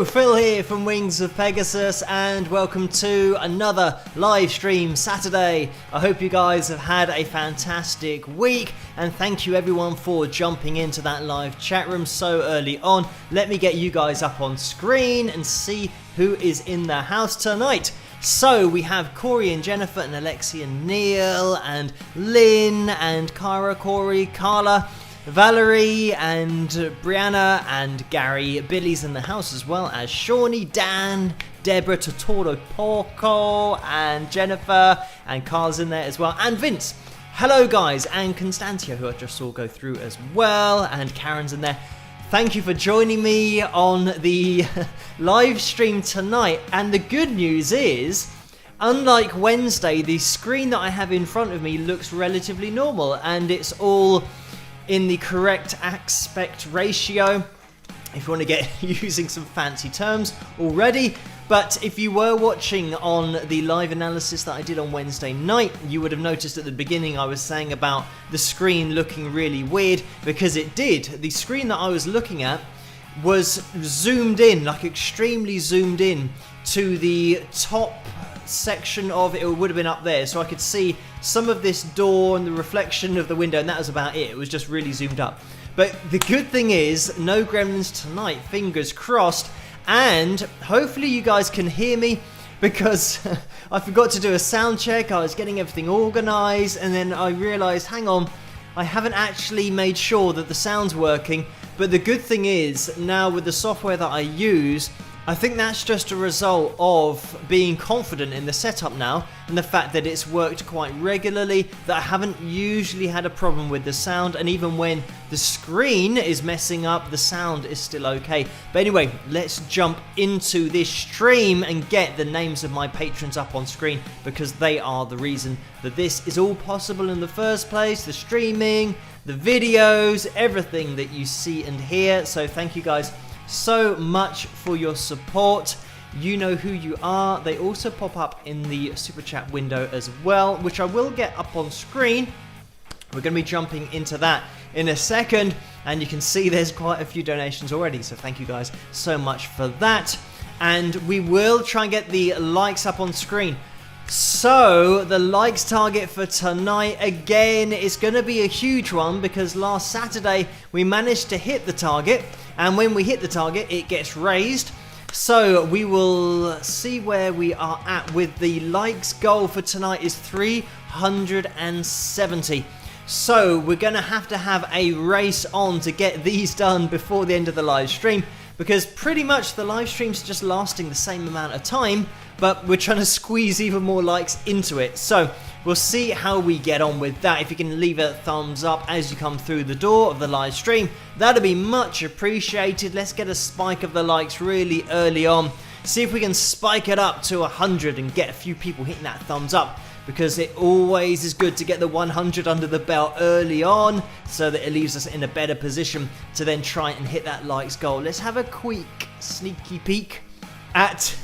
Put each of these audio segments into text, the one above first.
Phil here from Wings of Pegasus, and welcome to another live stream Saturday. I hope you guys have had a fantastic week, and thank you everyone for jumping into that live chat room so early on. Let me get you guys up on screen and see who is in the house tonight. So we have Corey and Jennifer and Alexi and Neil and Lynn and Cara, Corey, Carla, Valerie and Brianna and Gary. Billy's in the house as well as Shawnee, Dan, Deborah, Totoro, Porco and Jennifer, and Carl's in there as well, and Vince. Hello guys, and Constantia, who I just saw go through as well, and Karen's in there. Thank you for joining me on the live stream tonight. And the good news is, unlike Wednesday, the screen that I have in front of me looks relatively normal, and it's all in the correct aspect ratio, if you want to get using some fancy terms already. But if you were watching on the live analysis that I did on Wednesday night, you would have noticed at the beginning I was saying about the screen looking really weird, because it did. The screen that I was looking at was zoomed in, like extremely zoomed in to the top section of it. It would have been up there, so I could see some of this door and the reflection of the window, and that was about it. It was just really zoomed up. But the good thing is, no gremlins tonight, fingers crossed. And hopefully you guys can hear me, because I forgot to do a sound check. I was getting everything organized, and then I realized, hang on, I haven't actually made sure that the sound's working. But the good thing is, now with the software that I use, I think that's just a result of being confident in the setup now, and the fact that it's worked quite regularly, that I haven't usually had a problem with the sound, and even when the screen is messing up, the sound is still okay. But anyway, let's jump into this stream and get the names of my patrons up on screen, because they are the reason that this is all possible in the first place. The streaming, the videos, everything that you see and hear. So thank you guys so much for your support. You know who you are. They also pop up in the super chat window as well, which I will get up on screen. We're going to be jumping into that in a second, and you can see there's quite a few donations already, so thank you guys so much for that. And we will try and get the likes up on screen. So the likes target for tonight, again, is going to be a huge one, because last Saturday we managed to hit the target, and when we hit the target it gets raised. So we will see where we are at with the likes. Goal for tonight is 370. So we're going to have a race on to get these done before the end of the live stream, because pretty much the live stream's just lasting the same amount of time, but we're trying to squeeze even more likes into it. So we'll see how we get on with that. If you can leave a thumbs up as you come through the door of the live stream, that'll be much appreciated. Let's get a spike of the likes really early on. See if we can spike it up to 100 and get a few people hitting that thumbs up, because it always is good to get the 100 under the belt early on, so that it leaves us in a better position to then try and hit that likes goal. Let's have a quick sneaky peek at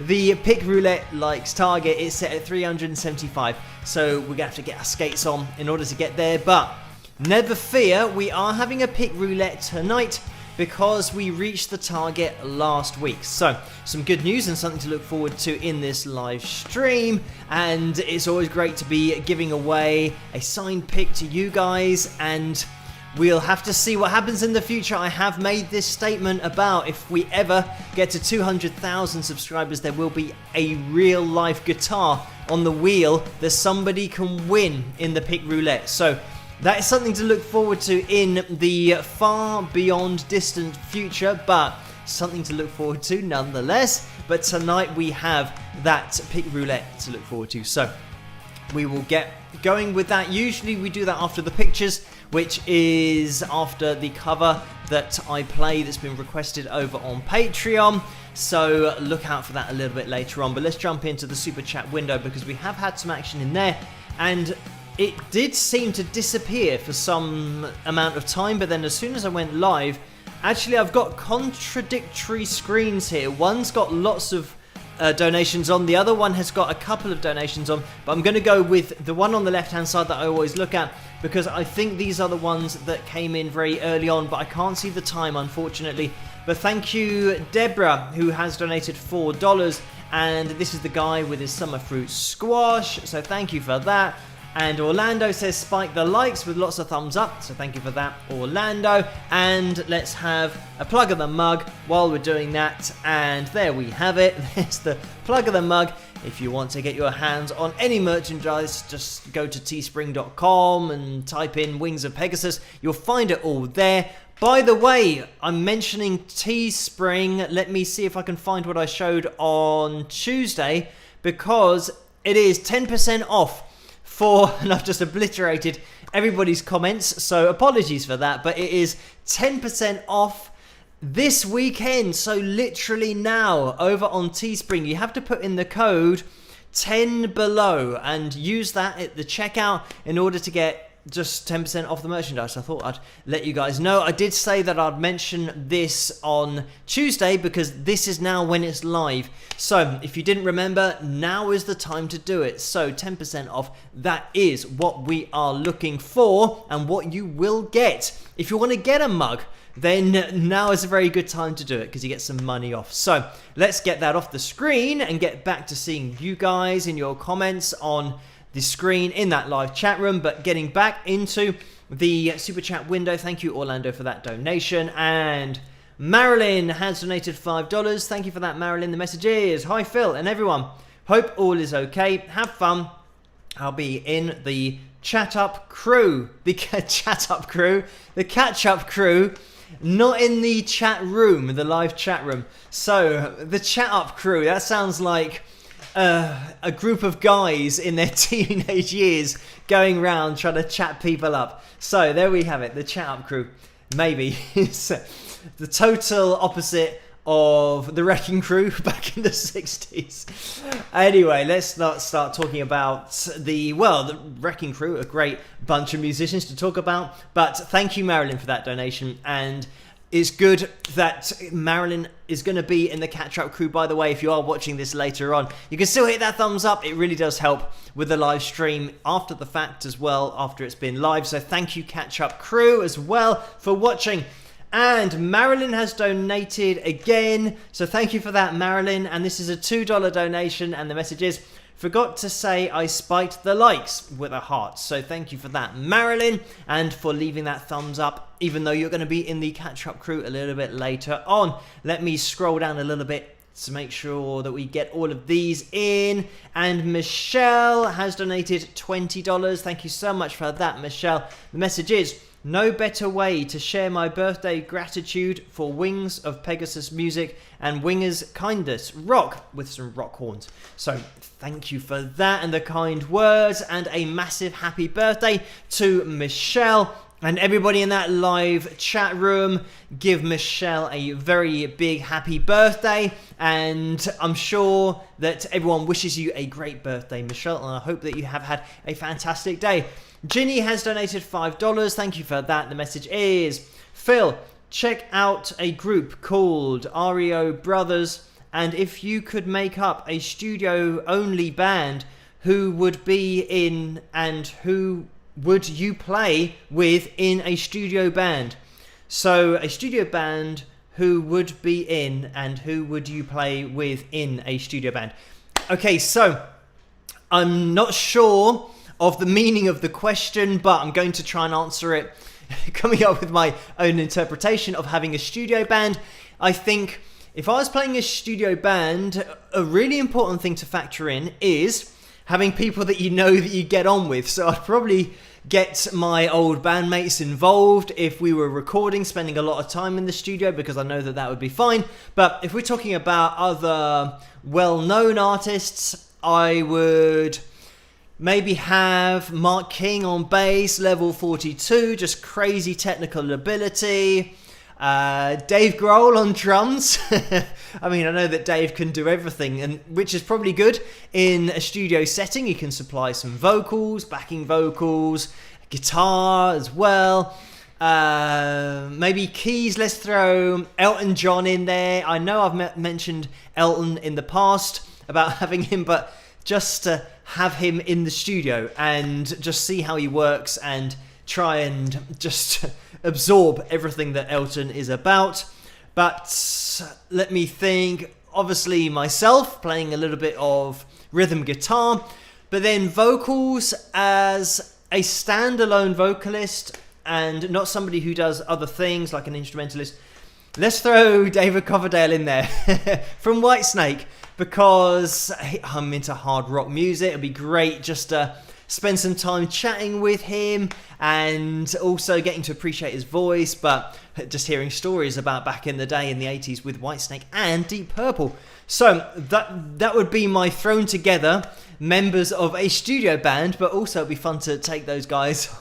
the pick roulette likes target. It's set at 375, so we're gonna have to get our skates on in order to get there. But never fear, we are having a pick roulette tonight, because we reached the target last week. So some good news and something to look forward to in this live stream. And it's always great to be giving away a signed pick to you guys, and we'll have to see what happens in the future. I have made this statement about, if we ever get to 200,000 subscribers, there will be a real life guitar on the wheel that somebody can win in the pick roulette. So that is something to look forward to in the far beyond distant future, but something to look forward to nonetheless. But tonight we have that pick roulette to look forward to, so we will get going with that. Usually we do that after the pictures, which is after the cover that I play that's been requested over on Patreon. So look out for that a little bit later on. But let's jump into the super chat window, because we have had some action in there, and it did seem to disappear for some amount of time. But then as soon as I went live, actually I've got contradictory screens here. One's got lots of donations on, the other one has got a couple of donations on, but I'm going to go with the one on the left hand side that I always look at, because I think these are the ones that came in very early on, but I can't see the time unfortunately. But thank you, Deborah, who has donated $4. And this is the guy with his summer fruit squash. So thank you for that. And Orlando says spike the likes with lots of thumbs up. So thank you for that, Orlando. And let's have a plug of the mug while we're doing that. And there we have it. There's the plug of the mug. If you want to get your hands on any merchandise, just go to teespring.com and type in Wings of Pegasus. You'll find it all there. By the way, I'm mentioning Teespring. Let me see if I can find what I showed on Tuesday, because it is 10% off for, and I've just obliterated everybody's comments, so apologies for that, but it is 10% off this weekend, so literally now, over on Teespring. You have to put in the code 10below and use that at the checkout in order to get just 10% off the merchandise. I thought I'd let you guys know. I did say that I'd mention this on Tuesday because this is now when it's live. So if you didn't remember, now is the time to do it. So 10% off, that is what we are looking for and what you will get. If you want to get a mug, then now is a very good time to do it because you get some money off. So let's get that off the screen and get back to seeing you guys in your comments on the screen in that live chat room. But getting back into the super chat window, thank you, Orlando, for that donation. And Marilyn has donated $5. Thank you for that, Marilyn. The message is, hi Phil and everyone, hope all is okay, have fun. I'll be in the chat up crew, the catch up crew, not in the chat room, the live chat room. So the chat up crew, that sounds like a group of guys in their teenage years going around trying to chat people up. So there we have it, the chat up crew. Maybe it's the total opposite of the Wrecking Crew back in the 60s. Anyway, let's not start talking about the Wrecking Crew, a great bunch of musicians to talk about. But thank you, Marilyn, for that donation. And it's good that Marilyn is going to be in the catch-up crew. By the way, if you are watching this later on, you can still hit that thumbs up. It really does help with the live stream after the fact as well, after it's been live. So thank you, catch-up crew, as well for watching. And Marilyn has donated again. So thank you for that, Marilyn. And this is a $2 donation. And the message is, forgot to say I spiked the likes with a heart. So thank you for that, Marilyn, and for leaving that thumbs up, even though you're going to be in the catch-up crew a little bit later on. Let me scroll down a little bit to make sure that we get all of these in. And Michelle has donated $20. Thank you so much for that, Michelle. The message is, no better way to share my birthday gratitude for Wings of Pegasus music and Wingers kindness. Rock, with some rock horns. So thank you for that and the kind words, and a massive happy birthday to Michelle. And everybody in that live chat room, give Michelle a very big happy birthday. And I'm sure that everyone wishes you a great birthday, Michelle. And I hope that you have had a fantastic day. Ginny has donated $5. Thank you for that. The message is, Phil, check out a group called REO Brothers. And if you could make up a studio-only band, who would be in and who would you play with in a studio band? So a studio band, who would be in and who would you play with in a studio band? Okay, so I'm not sure of the meaning of the question, but I'm going to try and answer it coming up with my own interpretation of having a studio band. I think if I was playing a studio band, a really important thing to factor in is having people that you know that you get on with. So I'd probably get my old bandmates involved if we were recording, spending a lot of time in the studio, because I know that that would be fine. But if we're talking about other well-known artists, I would maybe have Mark King on bass, level 42, just crazy technical ability. Dave Grohl on drums. I mean, I know that Dave can do everything, and which is probably good in a studio setting. He can supply some vocals, backing vocals, guitar as well. Maybe keys. Let's throw Elton John in there. I know I've mentioned Elton in the past about having him, but just to have him in the studio and just see how he works and try and just absorb everything that Elton is about. But let me think. Obviously myself playing a little bit of rhythm guitar, but then vocals as a standalone vocalist and not somebody who does other things like an instrumentalist. Let's throw David Coverdale in there from Whitesnake, because I'm into hard rock music. It'd be great just to spend some time chatting with him and also getting to appreciate his voice, but just hearing stories about back in the day in the 80s with Whitesnake and Deep Purple. So that would be my thrown together members of a studio band, but also it'd be fun to take those guys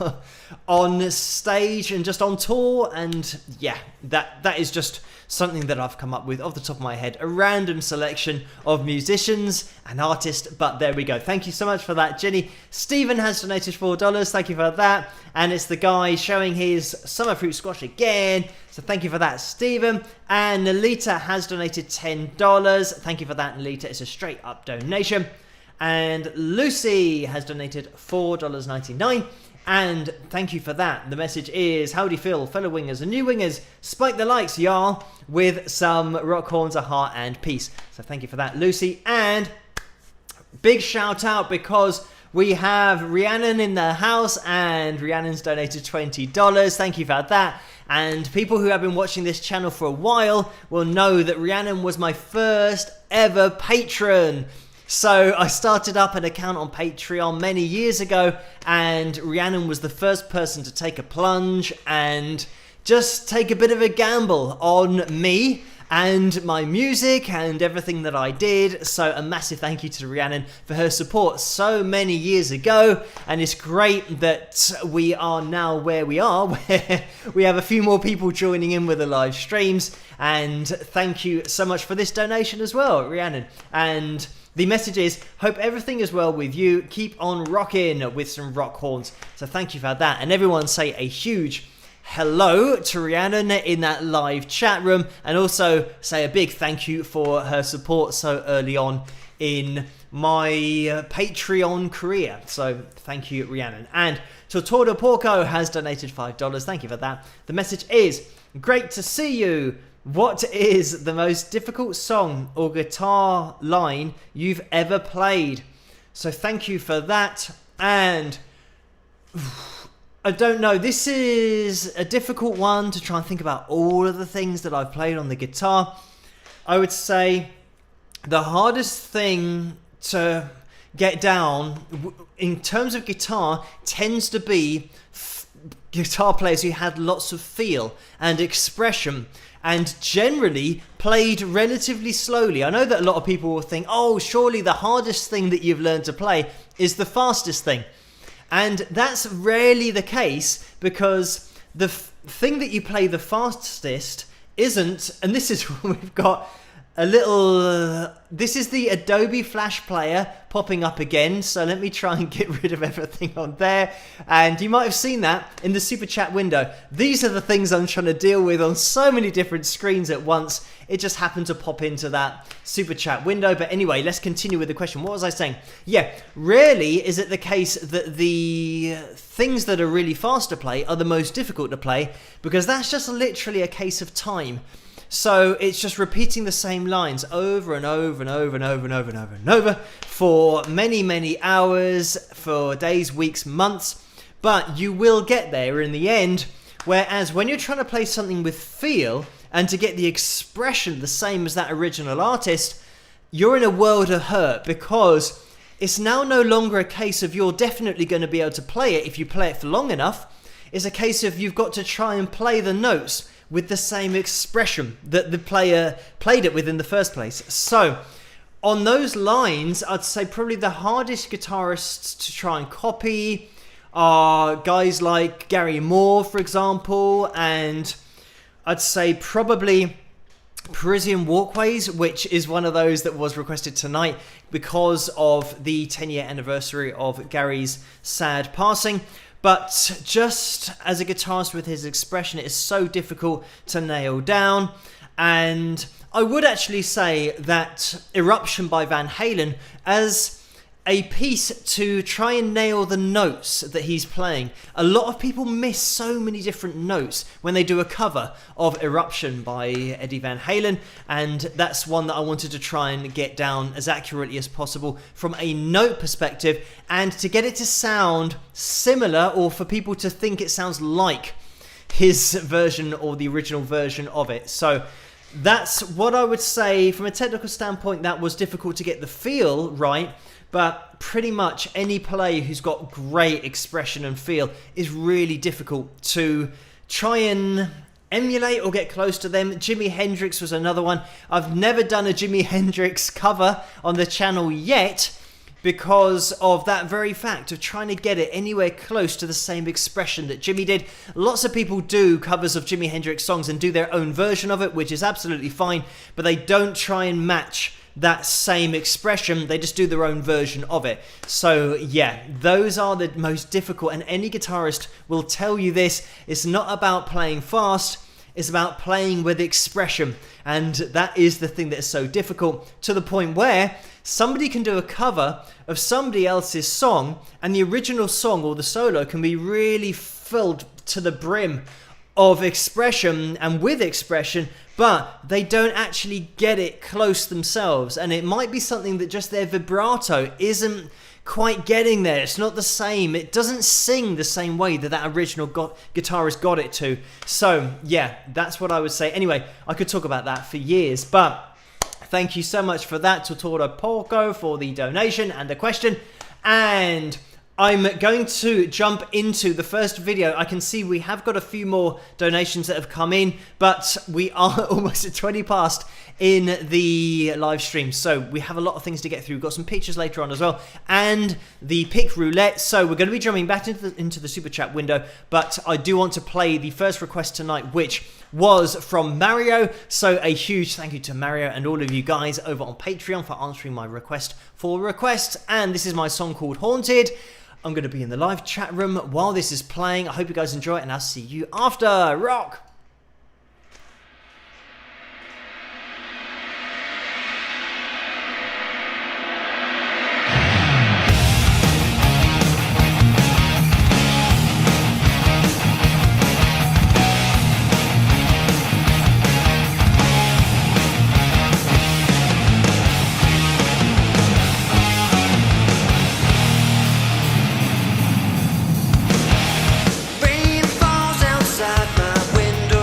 on stage and just on tour. And yeah, that is just something that I've come up with off the top of my head, a random selection of musicians and artists, but there we go. Thank you so much for that, Jenny. Stephen has donated $4, thank you for that, and it's the guy showing his summer fruit squash again, so thank you for that, Stephen. And Nalita has donated $10, thank you for that, Nalita. It's a straight up donation. And Lucy has donated $4.99, and thank you for that. The message is, howdy Phil, fellow wingers and new wingers, spike the likes, y'all, with some rock horns, a heart and peace. So thank you for that, Lucy. And big shout out because we have Rhiannon in the house, and Rhiannon's donated $20. Thank you for that. And people who have been watching this channel for a while will know that Rhiannon was my first ever patron. So I started up an account on Patreon many years ago, and Rhiannon was the first person to take a plunge and just take a bit of a gamble on me and my music and everything that I did. So a massive thank you to Rhiannon for her support so many years ago, and it's great that we are now where we are, where we have a few more people joining in with the live streams. And thank you so much for this donation as well, Rhiannon. And the message is, hope everything is well with you. Keep on rocking with some rock horns. So thank you for that. And everyone say a huge hello to Rhiannon in that live chat room. And also say a big thank you for her support so early on in my Patreon career. So thank you, Rhiannon. And Tortordo Porco has donated $5. Thank you for that. The message is, great to see you. What is the most difficult song or guitar line you've ever played? So thank you for that. And I don't know, this is a difficult one to try and think about all of the things that I've played on the guitar. I would say the hardest thing to get down in terms of guitar tends to be guitar players who had lots of feel and expression, and generally played relatively slowly. I know that a lot of people will think, oh, surely the hardest thing that you've learned to play is the fastest thing. And that's rarely the case, because the thing that you play the fastest isn't, and this is when we've got a little, this is the Adobe Flash Player popping up again, so let me try and get rid of everything on there. And you might have seen that in the super chat window. These are the things I'm trying to deal with on so many different screens at once. It just happened to pop into that super chat window. But anyway, let's continue with the question. What was I saying? Yeah, rarely is it the case that the things that are really fast to play are the most difficult to play, because that's just literally a case of time. So it's just repeating the same lines over and over and over and over and over and over and over for many, many hours, for days, weeks, months. But you will get there in the end. Whereas when you're trying to play something with feel and to get the expression the same as that original artist, you're in a world of hurt, because it's now no longer a case of you're definitely going to be able to play it if you play it for long enough. It's a case of you've got to try and play the notes with the same expression that the player played it with in the first place. So on those lines, I'd say probably the hardest guitarists to try and copy are guys like Gary Moore, for example, and I'd say probably Parisian Walkways, which is one of those that was requested tonight because of the 10-year anniversary of Gary's sad passing. But just as a guitarist with his expression, it is so difficult to nail down. And I would actually say that Eruption by Van Halen, as a piece to try and nail the notes that he's playing. A lot of people miss so many different notes when they do a cover of Eruption by Eddie Van Halen, and that's one that I wanted to try and get down as accurately as possible from a note perspective, and to get it to sound similar, or for people to think it sounds like his version or the original version of it. So that's what I would say from a technical standpoint. That was difficult to get the feel right, but pretty much any player who's got great expression and feel is really difficult to try and emulate or get close to them. Jimi Hendrix was another one. I've never done a Jimi Hendrix cover on the channel yet, because of that very fact of trying to get it anywhere close to the same expression that Jimmy did. Lots of people do covers of Jimi Hendrix songs and do their own version of it, which is absolutely fine, but they don't try and match that same expression. They just do their own version of it. So yeah, those are the most difficult, and any guitarist will tell you this. It's not about playing fast, it's about playing with expression, and that is the thing that is so difficult, to the point where somebody can do a cover of somebody else's song, and the original song or the solo can be really filled to the brim of expression and with expression, but they don't actually get it close themselves, and it might be something that just their vibrato isn't quite getting there. It's not the same. It doesn't sing the same way that that original guitarist got it to. So yeah, that's what I would say. Anyway, I could talk about that for years, but thank you so much for that, Totoro Porco, for the donation and the question. And I'm going to jump into the first video. I can see we have got a few more donations that have come in, but we are almost at 20 past in the live stream, so we have a lot of things to get through. We've got some pictures later on as well, and the pick roulette. So we're going to be jumping back into the super chat window, but I do want to play the first request tonight, which was from Mario. So a huge thank you to Mario and all of you guys over on Patreon for answering my request for requests. And this is my song called Haunted. I'm going to be in the live chat room while this is playing. I hope you guys enjoy it, and I'll see you after. Rock! Rain falls outside my window.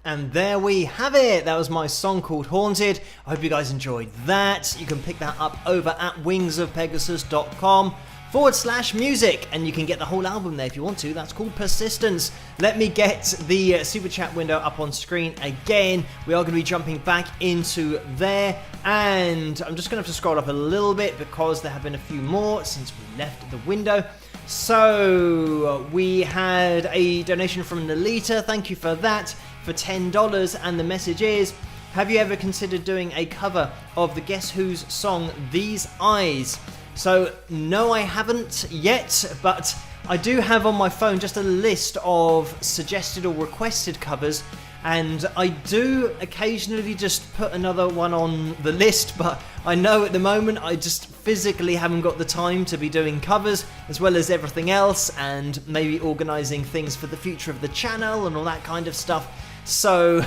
And there we have it. That was my song called Haunted. I hope you guys enjoyed that. You can pick that up over at wingsofpegasus.com/music, and you can get the whole album there if you want to. That's called Persistence. Let me get the super chat window up on screen again. We are going to be jumping back into there, and I'm just going to have to scroll up a little bit because there have been a few more since we left the window. So we had a donation from Nalita. Thank you for that, for $10, and the message is, have you ever considered doing a cover of the Guess Who's song These Eyes? So no, I haven't yet, but I do have on my phone just a list of suggested or requested covers, and I do occasionally just put another one on the list, but I know at the moment I just physically haven't got the time to be doing covers as well as everything else, and maybe organising things for the future of the channel and all that kind of stuff. So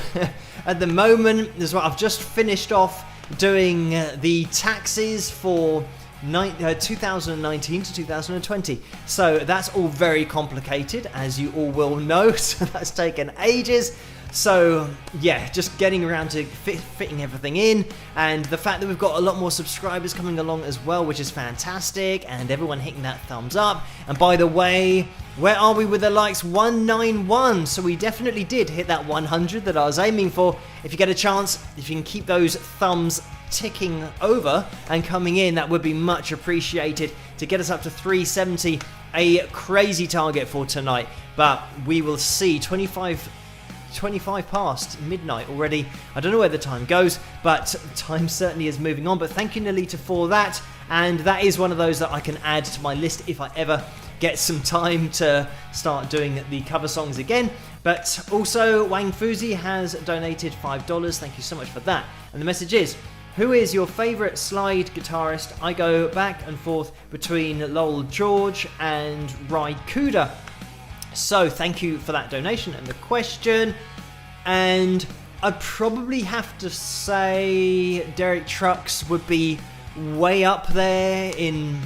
at the moment, as well, I've just finished off doing the taxes for 2019 to 2020. So that's all very complicated, as you all will know, so that's taken ages. So yeah, just getting around to fitting everything in, and the fact that we've got a lot more subscribers coming along as well, which is fantastic, and everyone hitting that thumbs up. And by the way, where are we with the likes? 191. So we definitely did hit that 100 that I was aiming for. If you get a chance, if you can keep those thumbs ticking over and coming in, that would be much appreciated to get us up to 370, a crazy target for tonight. But we will see. 25 past midnight already. I don't know where the time goes, but time certainly is moving on. But thank you, Nalita, for that. And that is one of those that I can add to my list if I ever get some time to start doing the cover songs again. But also, Wang Fuzi has donated $5. Thank you so much for that. And the message is, who is your favourite slide guitarist? I go back and forth between Lowell George and Ry Cooder. So thank you for that donation and the question. And I'd probably have to say Derek Trucks would be way up there, in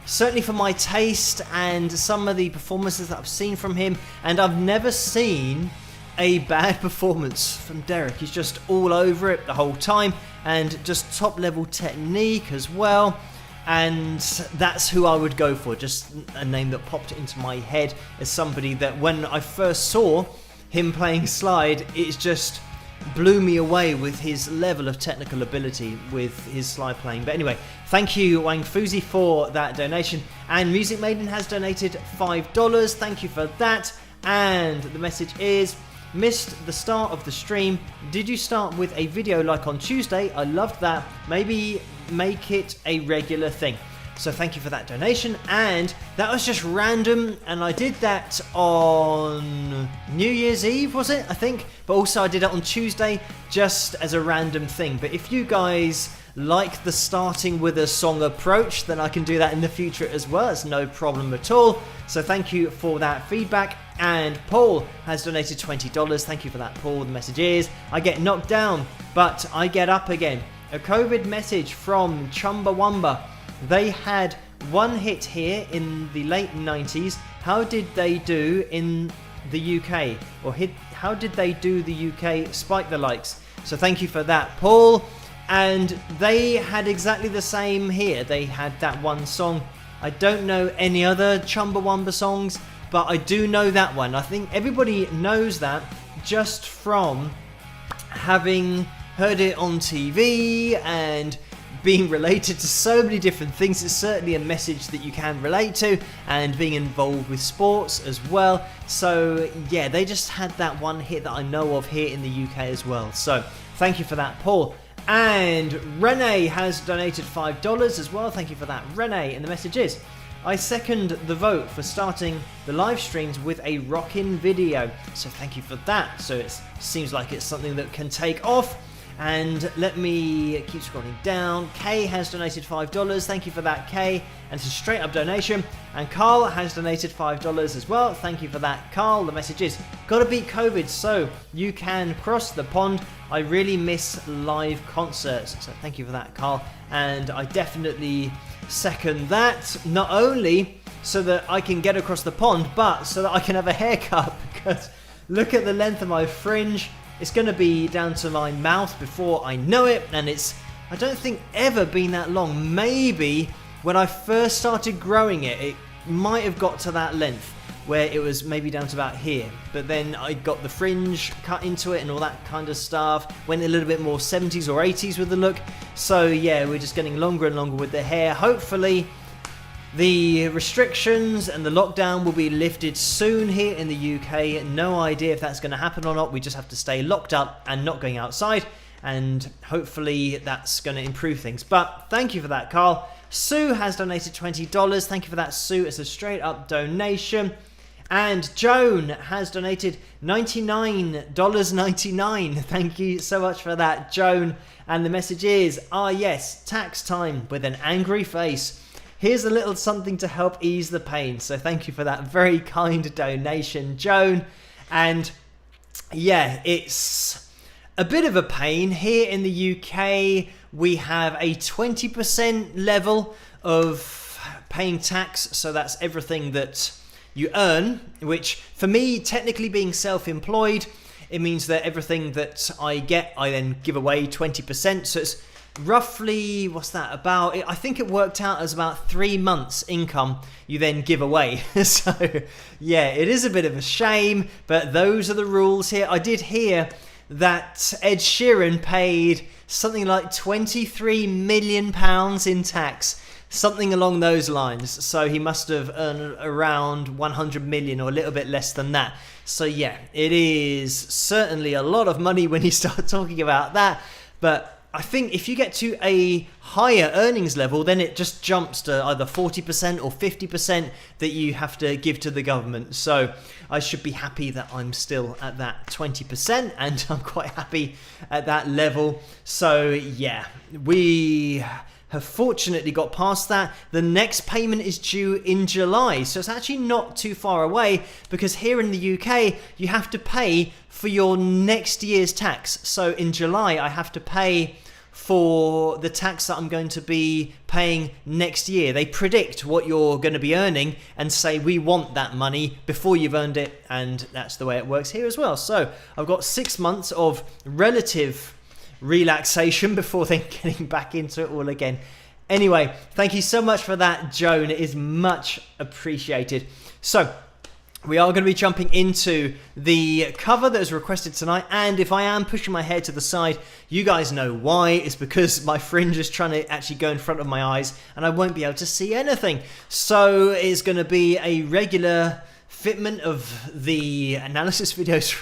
certainly for my taste and some of the performances that I've seen from him. And I've never seen a bad performance from Derek. He's just all over it the whole time, and just top level technique as well. And that's who I would go for, just a name that popped into my head as somebody that when I first saw him playing slide, it just blew me away with his level of technical ability with his slide playing. But anyway, thank you, Wang Fuzi, for that donation. And Music Maiden has donated $5. Thank you for that. And the message is, missed the start of the stream. Did you start with a video like on Tuesday? I loved that. Maybe make it a regular thing. So thank you for that donation. And that was just random, and I did that on New Year's Eve, was it? I think. But also I did it on Tuesday just as a random thing. But if you guys like the starting with a song approach, then I can do that in the future as well. It's no problem at all. So thank you for that feedback. And Paul has donated $20. Thank you for that, Paul. The message is, I get knocked down, but I get up again. A COVID message from Chumbawamba. They had one hit here in the late 90s. How did they do in the UK? Or how did they do the UK? Spike the likes. So thank you for that, Paul. And they had exactly the same here. They had that one song. I don't know any other Chumbawamba songs, but I do know that one. I think everybody knows that just from having heard it on TV and being related to so many different things. It's certainly a message that you can relate to, and being involved with sports as well. So yeah, they just had that one hit that I know of here in the UK as well. So thank you for that, Paul. And Renee has donated $5 as well. Thank you for that, Renee. And the message is, I second the vote for starting the live streams with a rockin' video. So thank you for that. So it seems like it's something that can take off. And let me keep scrolling down. Kay has donated $5. Thank you for that, Kay. And it's a straight up donation. And Carl has donated $5 as well. Thank you for that, Carl. The message is, gotta beat COVID so you can cross the pond. I really miss live concerts. So thank you for that, Carl. And I definitely second that. Not only so that I can get across the pond, but so that I can have a haircut. Because look at the length of my fringe. it's going to be down to my mouth before I know it, and it's, I don't think, ever been that long. Maybe when I first started growing it, it might have got to that length where it was maybe down to about here, but then I got the fringe cut into it and all that kind of stuff, went a little bit more 70s or 80s with the look. So yeah, we're just getting longer and longer with the hair. Hopefully the restrictions and the lockdown will be lifted soon here in the UK. No idea if that's going to happen or not. We just have to stay locked up and not going outside, and hopefully that's going to improve things. But thank you for that, Carl. Sue has donated $20. Thank you for that, Sue. It's a straight up donation. And Joan has donated $99.99. Thank you so much for that, Joan. And the message is, yes, tax time, with an angry face. Here's a little something to help ease the pain. So thank you for that very kind donation, Joan. And yeah, it's a bit of a pain. Here in the UK, we have a 20% level of paying tax. So that's everything that you earn, which for me, technically being self-employed, it means that everything that I get, I then give away 20%. So it's roughly, what's that, about, I think it worked out as about 3 months income you then give away. So yeah, it is a bit of a shame, but those are the rules here. I did hear that Ed Sheeran paid something like £23 million in tax, something along those lines. So he must have earned around 100 million or a little bit less than that. So yeah, it is certainly a lot of money when you start talking about that. But I think if you get to a higher earnings level, then it just jumps to either 40% or 50% that you have to give to the government. So I should be happy that I'm still at that 20%, and I'm quite happy at that level. So yeah, we have fortunately got past that. The next payment is due in July, so it's actually not too far away, because here in the UK you have to pay for your next year's tax. So in July I have to pay for the tax that I'm going to be paying next year. They predict what you're going to be earning and say, we want that money before you've earned it, and that's the way it works here as well. So I've got 6 months of relative relaxation before then getting back into it all again. Anyway, thank you so much for that, Joan. It is much appreciated. So we are going to be jumping into the cover that was requested tonight, and if I am pushing my hair to the side, you guys know why. It's because my fringe is trying to actually go in front of my eyes and I won't be able to see anything. So it's going to be a regular fitment of the analysis videos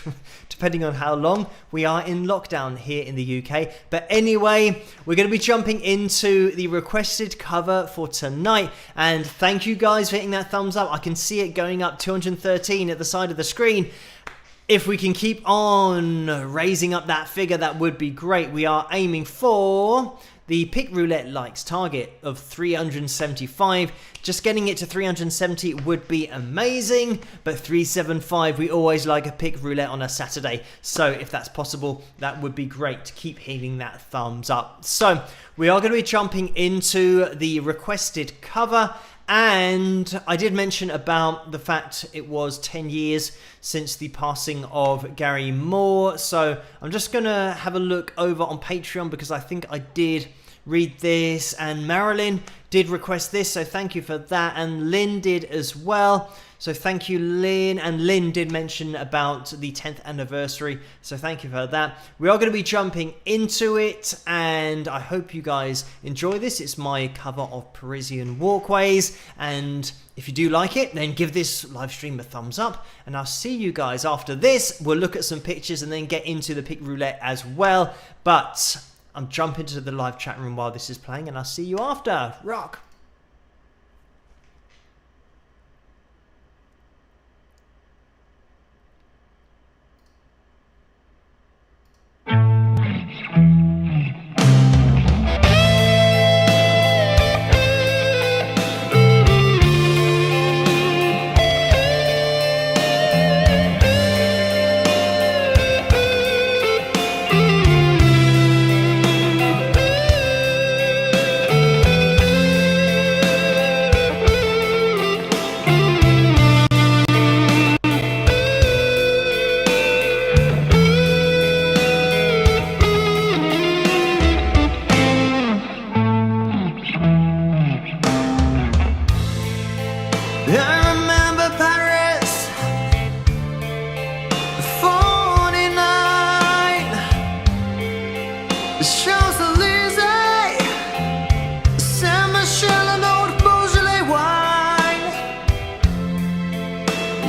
depending on how long we are in lockdown here in the UK. But anyway, we're going to be jumping into the requested cover for tonight, and thank you guys for hitting that thumbs up. I can see it going up 213 at the side of the screen. If we can keep on raising up that figure, that would be great. We are aiming for the Pick Roulette likes target of 375. Just getting it to 370 would be amazing, but 375, we always like a Pick Roulette on a Saturday. So if that's possible, that would be great to keep hitting that thumbs up. So we are going to be jumping into the requested cover. And I did mention about the fact it was 10 years since the passing of Gary Moore. So I'm just going to have a look over on Patreon, because I think I did read this, and Marilyn did request this, so thank you for that, and Lynn did as well. So thank you, Lynn. And Lynn did mention about the 10th anniversary, so thank you for that. We are going to be jumping into it, and I hope you guys enjoy this. It's my cover of Parisian Walkways, and if you do like it, then give this live stream a thumbs up, and I'll see you guys after this. We'll look at some pictures and then get into the Pick Roulette as well, but I'm jumping to the live chat room while this is playing, and I'll see you after. Rock!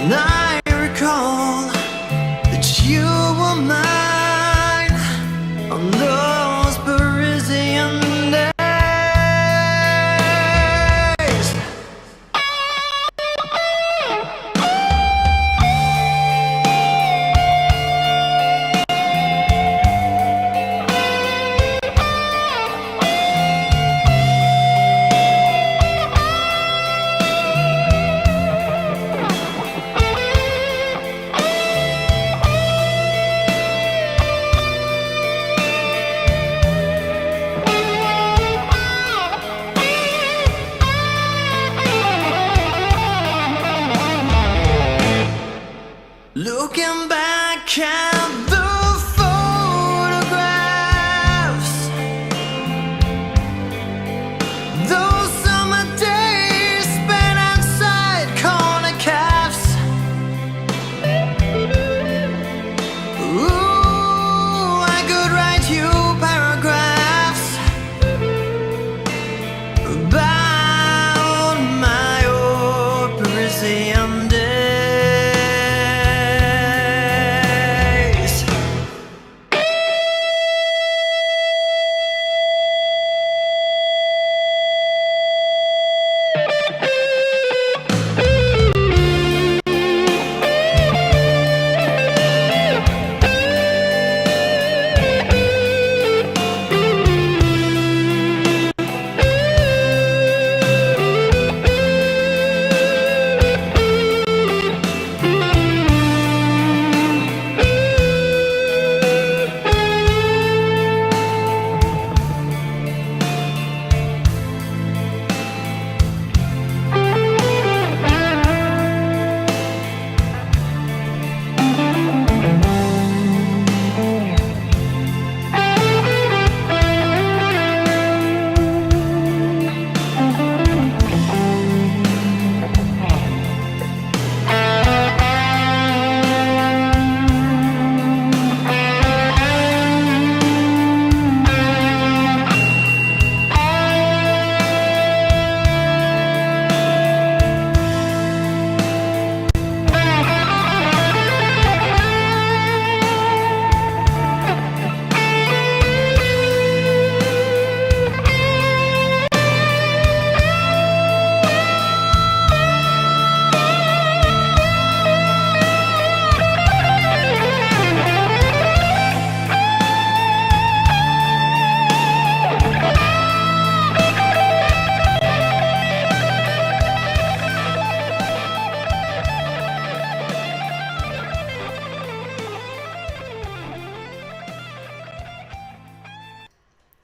And I recall that you were mine on those Parisian days. Looking back at the photographs, those summer days spent outside corner cafes. Ooh, I could write you paragraphs about my old Parisian days.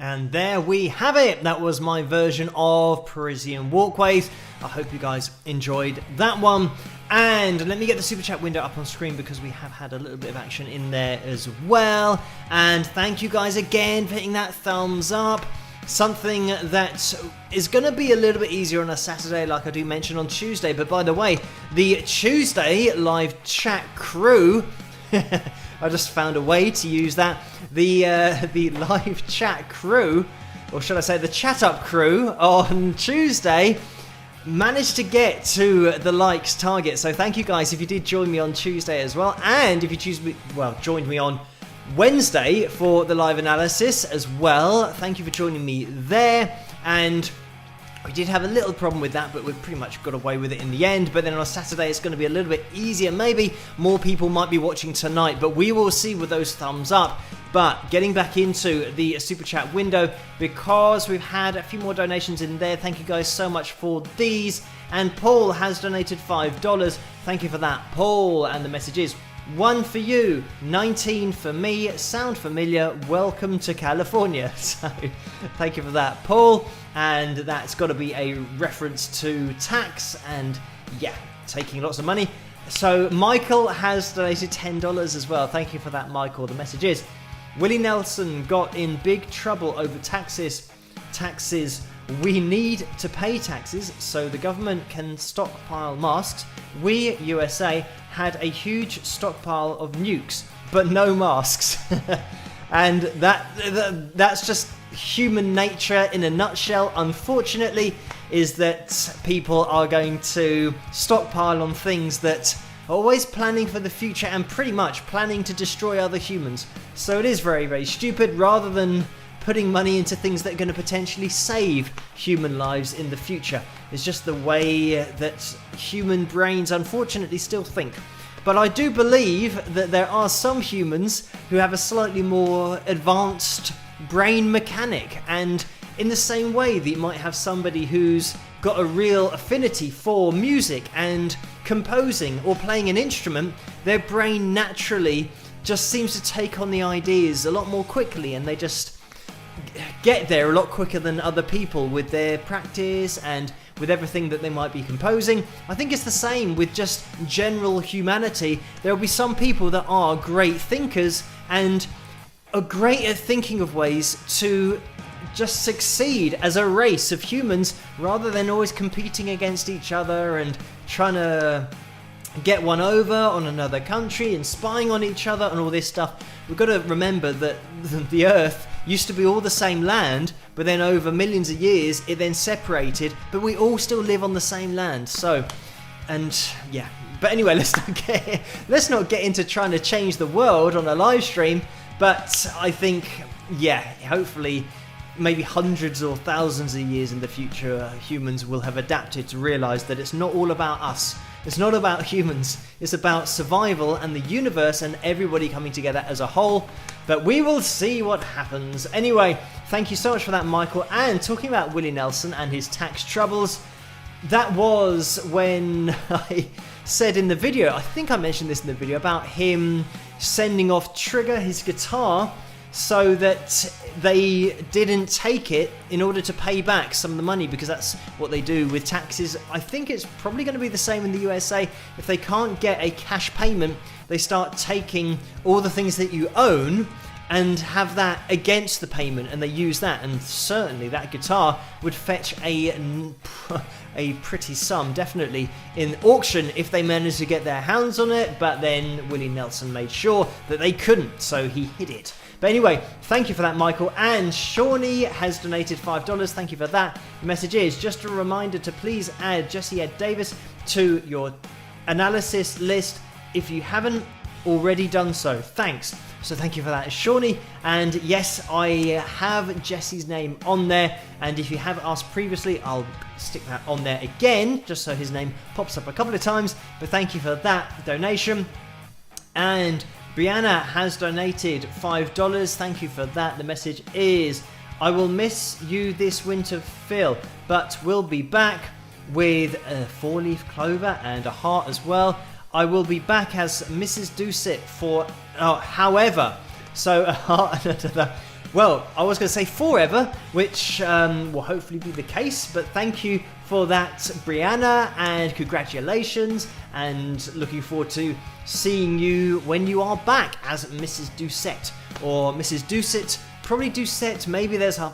And there we have it. That was my version of Parisian Walkways. I hope you guys enjoyed that one. And let me get the super chat window up on screen because we have had a little bit of action in there as well. And thank you guys again for hitting that thumbs up. Something that is going to be a little bit easier on a Saturday, like I do mention on Tuesday. But by the way, the Tuesday live chat crew, I just found a way to use that. The live chat crew, or should I say the chat up crew, on Tuesday managed to get to the likes target. So thank you guys if you did join me on Tuesday as well, and if you joined me on Wednesday for the live analysis as well. Thank you for joining me there. And we did have a little problem with that, but we pretty much got away with it in the end. But then on a Saturday, it's going to be a little bit easier. Maybe more people might be watching tonight, but we will see with those thumbs up. But getting back into the super chat window, because we've had a few more donations in there. Thank you guys so much for these. And Paul has donated $5. Thank you for that, Paul. And the message is, 1 for you, 19 for me. Sound familiar? Welcome to California. So thank you for that, Paul. And that's got to be a reference to tax and, yeah, taking lots of money. So Michael has donated $10 as well. Thank you for that, Michael. The message is, Willie Nelson got in big trouble over taxes. We need to pay taxes so the government can stockpile masks. We, USA, had a huge stockpile of nukes, but no masks. And that's just human nature in a nutshell, unfortunately, is that people are going to stockpile on things that always planning for the future and pretty much planning to destroy other humans. So it is very, very stupid, rather than putting money into things that are going to potentially save human lives in the future. It's just the way that human brains unfortunately still think. But I do believe that there are some humans who have a slightly more advanced brain mechanic, and in the same way that you might have somebody who's got a real affinity for music and composing or playing an instrument, their brain naturally just seems to take on the ideas a lot more quickly, and they just get there a lot quicker than other people with their practice and with everything that they might be composing. I think it's the same with just general humanity. There will be some people that are great thinkers and are great at thinking of ways to just succeed as a race of humans, rather than always competing against each other and trying to get one over on another country and spying on each other and all this stuff. We've got to remember that the Earth used to be all the same land, but then over millions of years it then separated, but we all still live on the same land. So, and yeah. But anyway, let's not get into trying to change the world on a live stream. But I think, yeah, hopefully maybe hundreds or thousands of years in the future, humans will have adapted to realize that it's not all about us. It's not about humans. It's about survival and the universe and everybody coming together as a whole. But we will see what happens. Anyway, thank you so much for that, Michael. And talking about Willie Nelson and his tax troubles, that was when I said in the video, I think I mentioned this in the video, about him sending off Trigger, his guitar, so that they didn't take it in order to pay back some of the money, because that's what they do with taxes. I think it's probably going to be the same in the USA. If they can't get a cash payment, they start taking all the things that you own and have that against the payment, and they use that. And certainly that guitar would fetch a pretty sum, definitely, in auction if they managed to get their hands on it. But then Willie Nelson made sure that they couldn't, so he hid it. But anyway, thank you for that, Michael. And Shawnee has donated $5. Thank you for that. The message is just a reminder to please add Jesse Ed Davis to your analysis list if you haven't already done so. Thanks. So thank you for that, Shawnee. And yes, I have Jesse's name on there. And if you have asked previously, I'll stick that on there again, just so his name pops up a couple of times. But thank you for that donation. And Brianna has donated $5. Thank you for that. The message is, I will miss you this winter, Phil, but we'll be back with a 4-leaf clover and a heart as well. I will be back as Mrs. Doucet for however. So a heart and another. Well, I was going to say forever, which will hopefully be the case. But thank you for that, Brianna, and congratulations. And looking forward to seeing you when you are back as Mrs. Doucet or Mrs. Doucet. Probably Doucet, maybe there's an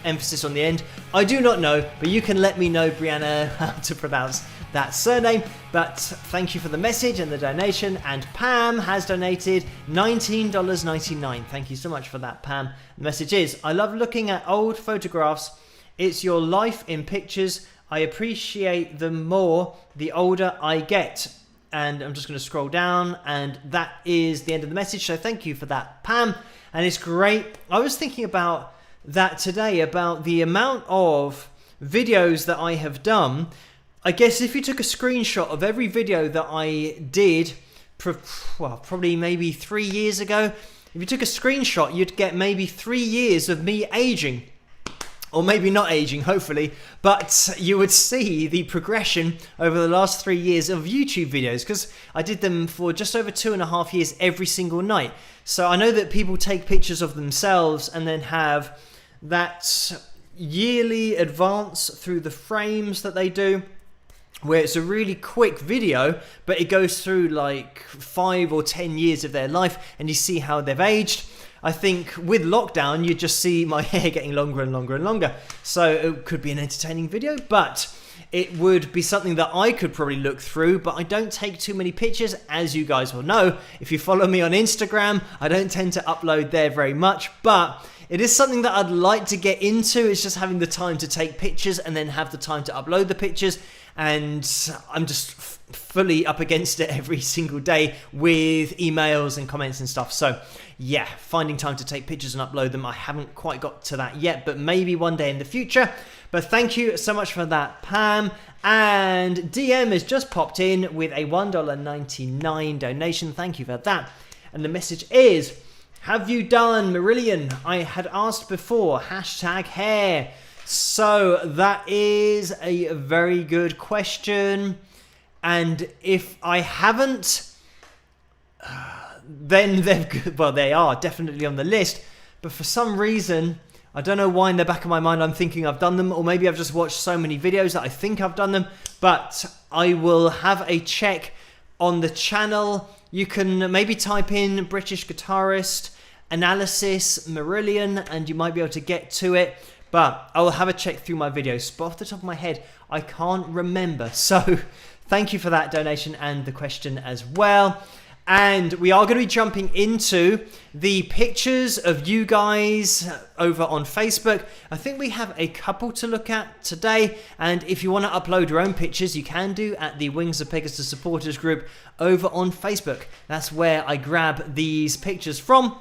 emphasis on the end. I do not know, but you can let me know, Brianna, how to pronounce that surname. But thank you for the message and the donation. And Pam has donated $19.99. Thank you so much for that, Pam. The message is, I love looking at old photographs. It's your life in pictures. I appreciate them more the older I get. And I'm just going to scroll down, and that is the end of the message. So thank you for that, Pam. And it's great. I was thinking about that today, about the amount of videos that I have done. I guess if you took a screenshot of every video that I did, probably maybe 3 years ago, if you took a screenshot, you'd get maybe 3 years of me aging. Or maybe not aging, hopefully, but you would see the progression over the last 3 years of YouTube videos, because I did them for just over 2.5 years every single night. So I know that people take pictures of themselves and then have that yearly advance through the frames that they do, where it's a really quick video, but it goes through like 5 or 10 years of their life, and you see how they've aged. I think with lockdown, you just see my hair getting longer and longer and longer. So it could be an entertaining video, but it would be something that I could probably look through. But I don't take too many pictures, as you guys will know. If you follow me on Instagram, I don't tend to upload there very much, but it is something that I'd like to get into. It's just having the time to take pictures and then have the time to upload the pictures. And I'm just fully up against it every single day with emails and comments and stuff. So yeah, finding time to take pictures and upload them. I haven't quite got to that yet, but maybe one day in the future. But thank you so much for that, Pam. And DM has just popped in with a $1.99 donation. Thank you for that. And the message is, have you done Marillion? I had asked before, #hair. So that is a very good question. And if I haven't, then they are definitely on the list. But for some reason, I don't know why in the back of my mind I'm thinking I've done them, or maybe I've just watched so many videos that I think I've done them. But I will have a check on the channel. You can maybe type in British Guitarist Analysis Marillion and you might be able to get to it. But I will have a check through my videos. But off the top of my head, I can't remember. So thank you for that donation and the question as well. And we are going to be jumping into the pictures of you guys over on Facebook. I think we have a couple to look at today. And if you want to upload your own pictures, you can do at the Wings of Pegasus supporters group over on Facebook. That's where I grab these pictures from.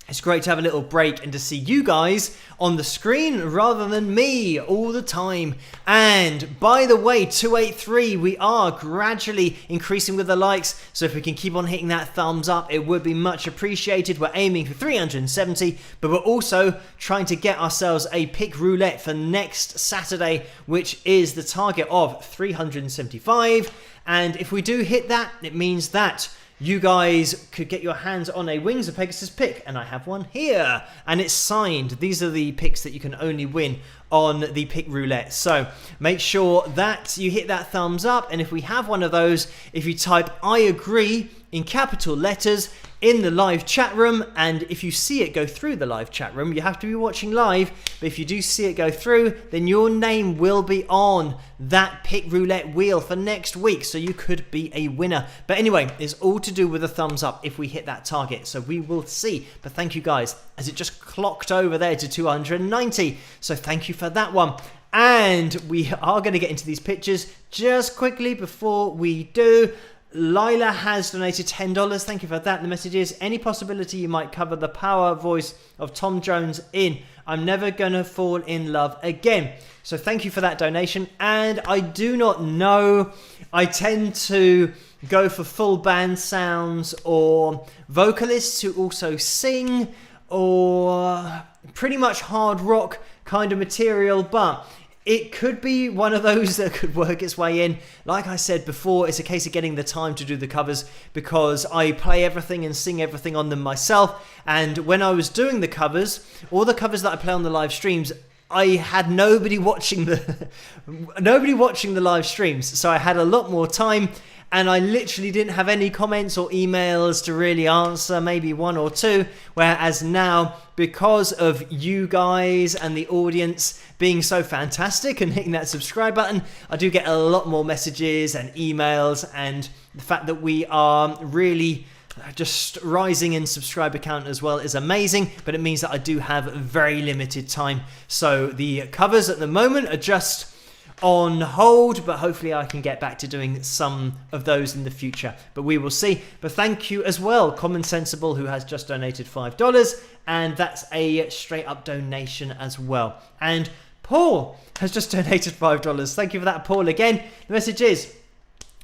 It's great to have a little break and to see you guys on the screen rather than me all the time. And by the way, 283, we are gradually increasing with the likes. So if we can keep on hitting that thumbs up, it would be much appreciated. We're aiming for 370, but we're also trying to get ourselves a pick roulette for next Saturday, which is the target of 375. And if we do hit that, it means that you guys could get your hands on a Wings of Pegasus pick, and I have one here, and it's signed. These are the picks that you can only win on the pick roulette. So make sure that you hit that thumbs up, and if we have one of those, if you type "I agree" in capital letters in the live chat room, and if you see it go through the live chat room, you have to be watching live, but if you do see it go through, then your name will be on that pick roulette wheel for next week, so you could be a winner. But anyway, it's all to do with a thumbs up if we hit that target, so we will see. But thank you guys, as it just clocked over there to 290, so thank you for that one. And we are going to get into these pictures just quickly before we do. Lila has donated $10. Thank you for that. The message is, any possibility you might cover the power voice of Tom Jones in I'm Never Gonna Fall in Love Again? So thank you for that donation. And I do not know. I tend to go for full band sounds or vocalists who also sing or pretty much hard rock kind of material, but it could be one of those that could work its way in. Like I said before, it's a case of getting the time to do the covers because I play everything and sing everything on them myself. And when I was doing the covers, all the covers that I play on the live streams, I had nobody watching the live streams. So I had a lot more time and I literally didn't have any comments or emails to really answer, maybe one or two. Whereas now, because of you guys and the audience being so fantastic and hitting that subscribe button, I do get a lot more messages and emails, and the fact that we are really just rising in subscriber count as well is amazing, but it means that I do have very limited time. So the covers at the moment are just on hold, but hopefully I can get back to doing some of those in the future, but we will see. But thank you as well, Common Sensible, who has just donated $5, and that's a straight up donation as well. And Paul has just donated $5. Thank you for that, Paul. Again, the message is,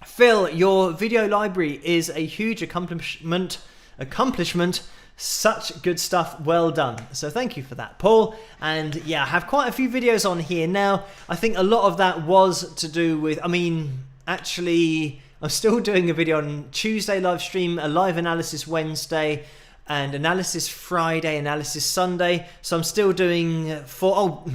Phil, your video library is a huge accomplishment. Such good stuff, well done. So thank you for that, Paul. And yeah, I have quite a few videos on here now. I think a lot of that was to do with, actually I'm still doing a video on Tuesday live stream, a live analysis Wednesday, and analysis Friday, analysis Sunday. So I'm still doing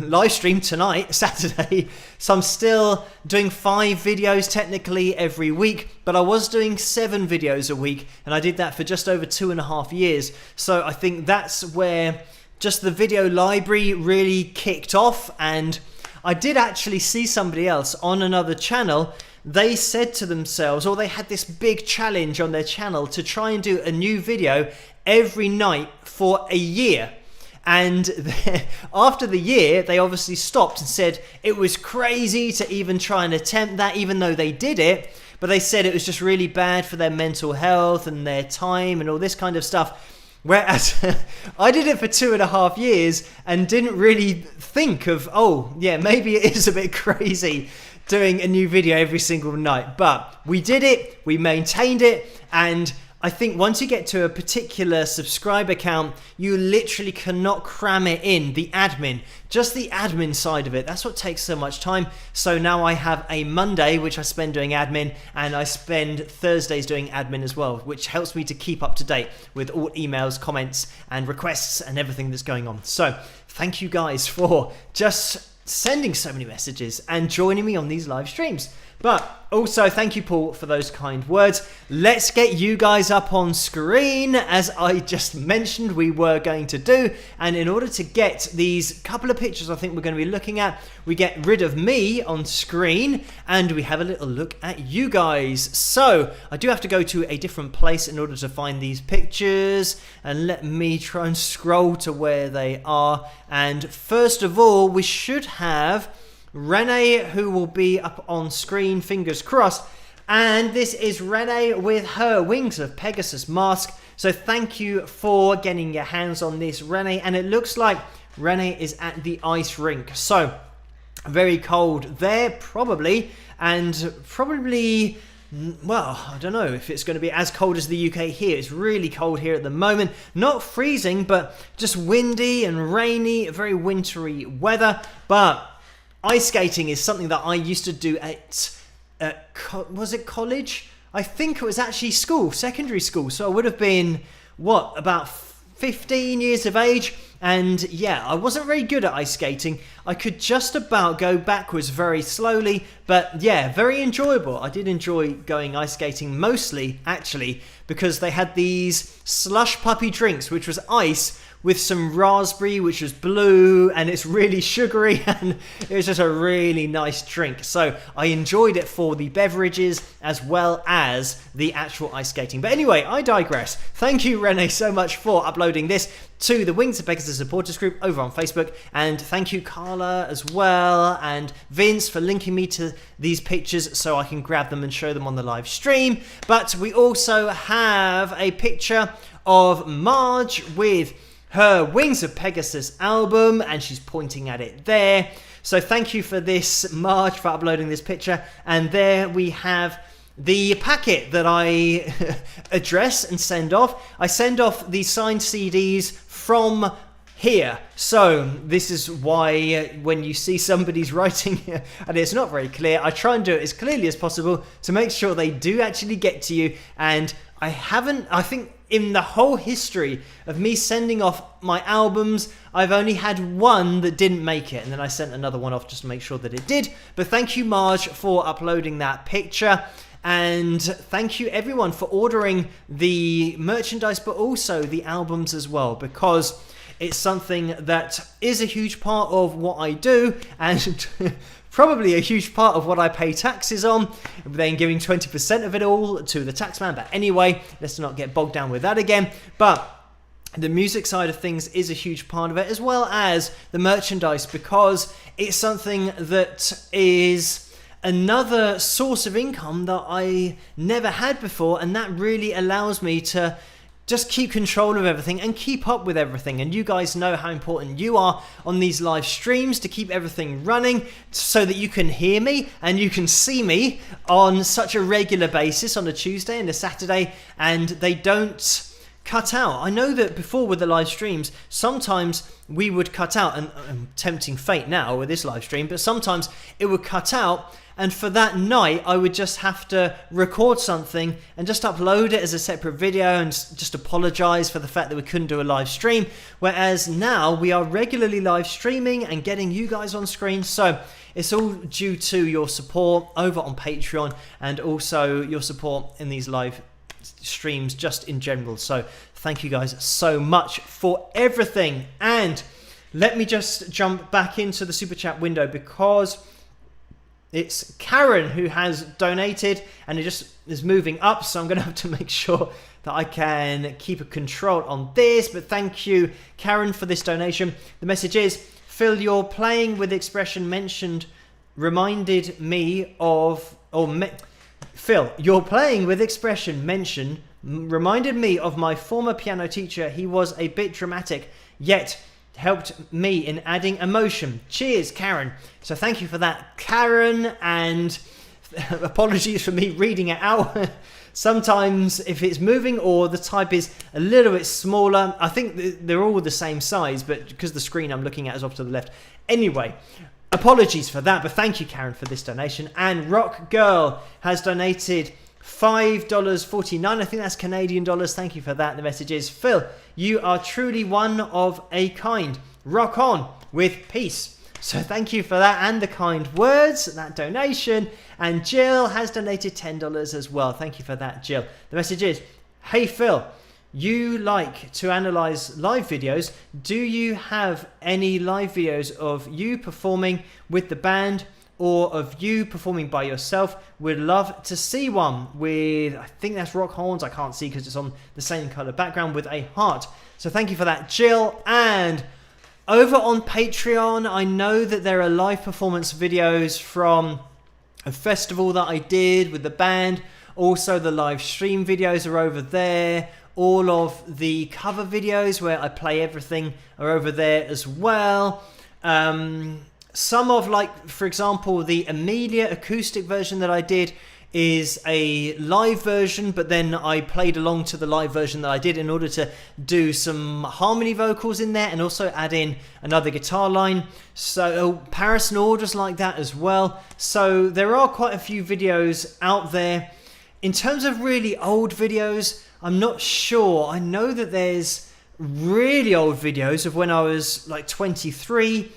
live stream tonight, Saturday. So I'm still doing 5 videos technically every week, but I was doing 7 videos a week, and I did that for just over 2.5 years. So I think that's where just the video library really kicked off. And I did actually see somebody else on another channel. They said to themselves, or they had this big challenge on their channel to try and do a new video every night for a year. And after the year, they obviously stopped and said it was crazy to even try and attempt that, even though they did it. but they said it was just really bad for their mental health and their time and all this kind of stuff. Whereas I did it for 2.5 years and didn't really think of, oh yeah, maybe it is a bit crazy doing a new video every single night. But we did it, we maintained it, and I think once you get to a particular subscriber count, you literally cannot cram it in, the admin, just the admin side of it. That's what takes so much time. So now I have a Monday, which I spend doing admin, and I spend Thursdays doing admin as well, which helps me to keep up to date with all emails, comments, and requests and everything that's going on. So thank you guys for just sending so many messages and joining me on these live streams. But also thank you, Paul, for those kind words. Let's get you guys up on screen, as I just mentioned we were going to do. And in order to get these couple of pictures I think we're going to be looking at, we get rid of me on screen and we have a little look at you guys. So I do have to go to a different place in order to find these pictures, and let me try and scroll to where they are. And first of all, we should have Renee, who will be up on screen, fingers crossed. And this is Renee with her Wings of Pegasus mask. So thank you for getting your hands on this, Renee. And it looks like Renee is at the ice rink. So very cold there, probably. And probably, well, I don't know if it's going to be as cold as the UK here. It's really cold here at the moment. Not freezing, but just windy and rainy, very wintry weather. But ice skating is something that I used to do at was it college? I think it was actually school, secondary school. So I would have been, what, about 15 years of age. And yeah, I wasn't very good at ice skating. I could just about go backwards very slowly, but yeah, very enjoyable. I did enjoy going ice skating, mostly actually because they had these slush puppy drinks, which was ice with some raspberry, which was blue, and it's really sugary, and it was just a really nice drink. So I enjoyed it for the beverages as well as the actual ice skating. But anyway, I digress. Thank you, Renee, so much for uploading this to the Wings of Pegasus supporters group over on Facebook, and thank you, Carla, as well, and Vince for linking me to these pictures so I can grab them and show them on the live stream. But we also have a picture of Marge with her Wings of Pegasus album, and she's pointing at it there. So thank you for this, Marge, for uploading this picture. And there we have the packet that I address and send off. I send off the signed CDs from here. So this is why when you see somebody's writing here and it's not very clear, I try and do it as clearly as possible to make sure they do actually get to you. And I think in the whole history of me sending off my albums, I've only had one that didn't make it, and then I sent another one off just to make sure that it did. But thank you, Marge, for uploading that picture. And thank you everyone for ordering the merchandise, but also the albums as well, because it's something that is a huge part of what I do, and probably a huge part of what I pay taxes on, then giving 20% of it all to the taxman. But anyway, let's not get bogged down with that again. But the music side of things is a huge part of it, as well as the merchandise, because it's something that is another source of income that I never had before, and that really allows me to just keep control of everything and keep up with everything. And you guys know how important you are on these live streams to keep everything running so that you can hear me and you can see me on such a regular basis on a Tuesday and a Saturday, and they don't cut out. I know that before with the live streams, sometimes we would cut out, and I'm tempting fate now with this live stream, but sometimes it would cut out, and for that night I would just have to record something and just upload it as a separate video and just apologize for the fact that we couldn't do a live stream. Whereas now we are regularly live streaming and getting you guys on screen, so it's all due to your support over on Patreon and also your support in these live streams just in general. So thank you guys so much for everything. And let me just jump back into the super chat window, because it's Karen who has donated, and it just is moving up, so I'm going to have to make sure that I can keep a control on this. But thank you, Karen, for this donation. The message is, Phil, your playing with expression mentioned reminded me of, Phil, your playing with expression mention reminded me of my former piano teacher. He was a bit dramatic, yet helped me in adding emotion. Cheers, Karen. So thank you for that, Karen, and apologies for me reading it out. Sometimes if it's moving or the type is a little bit smaller, I think they're all the same size, but because the screen I'm looking at is off to the left. Anyway, apologies for that, but thank you, Karen, for this donation. And Rock Girl has donated $5.49. I think that's Canadian dollars. Thank you for that. The message is, Phil, you are truly one of a kind. Rock on with peace. So thank you for that and the kind words, that donation. And Jill has donated $10 as well. Thank you for that, Jill. The message is, hey Phil, you like to analyze live videos. Do you have any live videos of you performing with the band or of you performing by yourself? Would love to see one with, I think that's rock horns. I can't see because it's on the same color background with a heart. So thank you for that, Jill. And over on Patreon, I know that there are live performance videos from a festival that I did with the band. Also, the live stream videos are over there. All of the cover videos where I play everything are over there as well. Some of, like, for example, the Amelia acoustic version that I did is a live version, but then I played along to the live version that I did in order to do some harmony vocals in there and also add in another guitar line. So Paris and orders like that as well. So there are quite a few videos out there. In terms of really old videos, I'm not sure. I know that there's really old videos of when I was like 23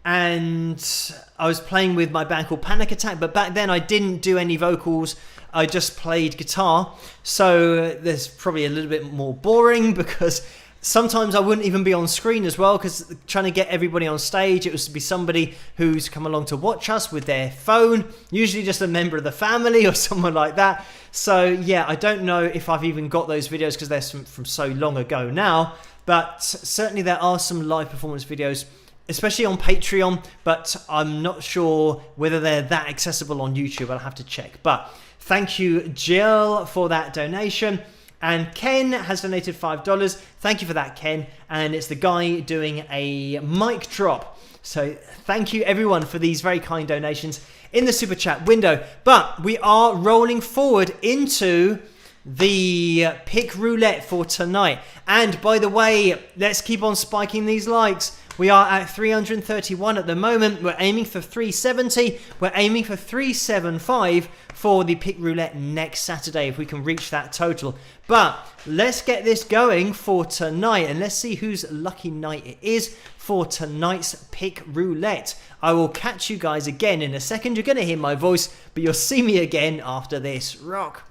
and I was playing with my band called Panic Attack, but back then I didn't do any vocals. I just played guitar. So there's probably a little bit more boring because sometimes I wouldn't even be on screen as well, because trying to get everybody on stage, it was to be somebody who's come along to watch us with their phone, usually just a member of the family or someone like that. So yeah, I don't know if I've even got those videos because they're from so long ago now, but certainly there are some live performance videos, especially on Patreon, but I'm not sure whether they're that accessible on YouTube. I'll have to check. But thank you, Jill, for that donation. And Ken has donated $5. Thank you for that, Ken. And it's the guy doing a mic drop. So thank you, everyone, for these very kind donations in the Super Chat window. But we are rolling forward into the pick roulette for tonight. And by the way, let's keep on spiking these likes. We are at 331 at the moment. We're aiming for 370. We're aiming for 375 for the pick roulette next Saturday if we can reach that total. But let's get this going for tonight and let's see whose lucky night it is for tonight's pick roulette. I will catch you guys again in a second. You're going to hear my voice, but you'll see me again after this. Rock.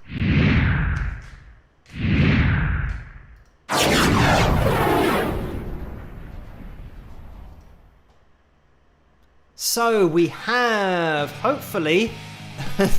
So we have, hopefully,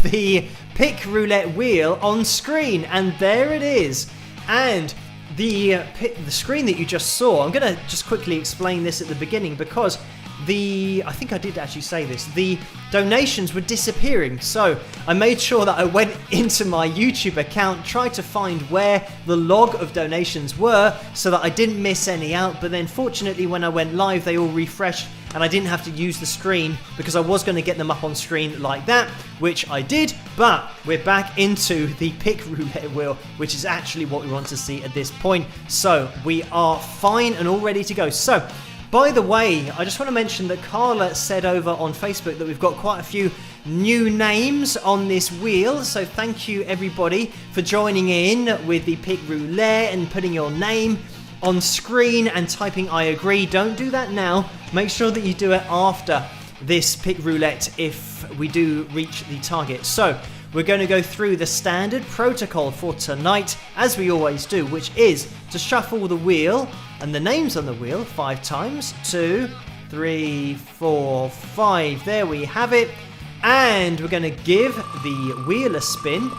the pick roulette wheel on screen, and there it is. And the screen that you just saw, I'm going to just quickly explain this at the beginning because I think I did actually say this, the donations were disappearing. So I made sure that I went into my YouTube account, tried to find where the log of donations were so that I didn't miss any out. But then fortunately when I went live, they all refreshed and I didn't have to use the screen because I was going to get them up on screen like that, which I did. But we're back into the pick roulette wheel, which is actually what we want to see at this point. So we are fine and all ready to go. So by the way, I just want to mention that Carla said over on Facebook that we've got quite a few new names on this wheel. So thank you everybody for joining in with the pick roulette and putting your name on screen and typing I agree. Don't do that now. Make sure that you do it after this pick roulette if we do reach the target. So we're going to go through the standard protocol for tonight, as we always do, which is to shuffle the wheel and the names on the wheel 5 times. 2, 3, 4, 5. There we have it. And we're going to give the wheel a spin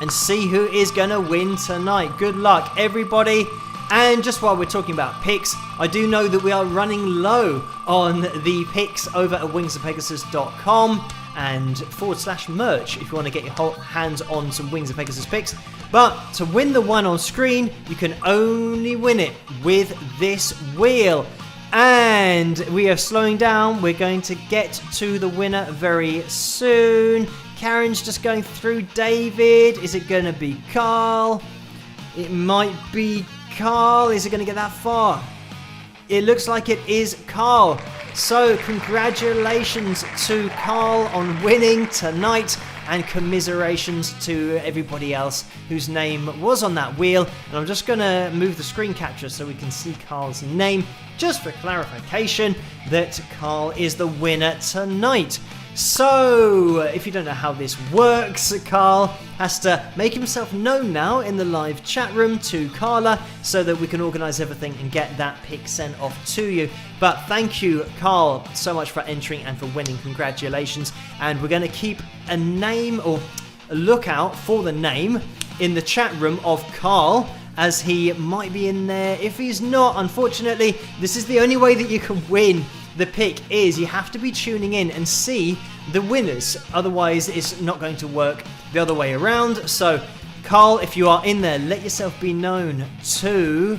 and see who is going to win tonight. Good luck, everybody. And just while we're talking about picks, I do know that we are running low on the picks over at wingsofpegasus.com. and /merch if you want to get your hands on some Wings of Pegasus picks. But to win the one on screen, you can only win it with this wheel. And we are slowing down. We're going to get to the winner very soon. Karen's just going through. David, is it going to be Carl? It might be Carl. Is it going to get that far? It looks like it is Carl. So congratulations to Carl on winning tonight, and commiserations to everybody else whose name was on that wheel. And I'm just going to move the screen capture so we can see Carl's name, just for clarification that Carl is the winner tonight. So, if you don't know how this works, Carl has to make himself known now in the live chat room to Carla so that we can organise everything and get that pick sent off to you. But thank you, Carl, so much for entering and for winning. Congratulations. And we're going to keep a name, or a lookout for the name in the chat room of Carl, as he might be in there. If he's not, unfortunately, this is the only way that you can win the pick, is you have to be tuning in and see the winners. Otherwise, it's not going to work the other way around. So, Carl, if you are in there, let yourself be known to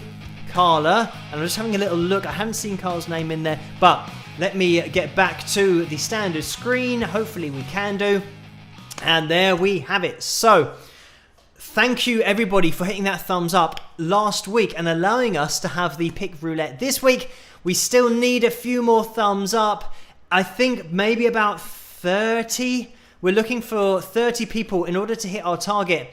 Carla. And I'm just having a little look. I haven't seen Carl's name in there, but let me get back to the standard screen. Hopefully we can do. And there we have it. So, thank you everybody for hitting that thumbs up last week and allowing us to have the pick roulette this week. We still need a few more thumbs up. I think maybe about 30. We're looking for 30 people in order to hit our target.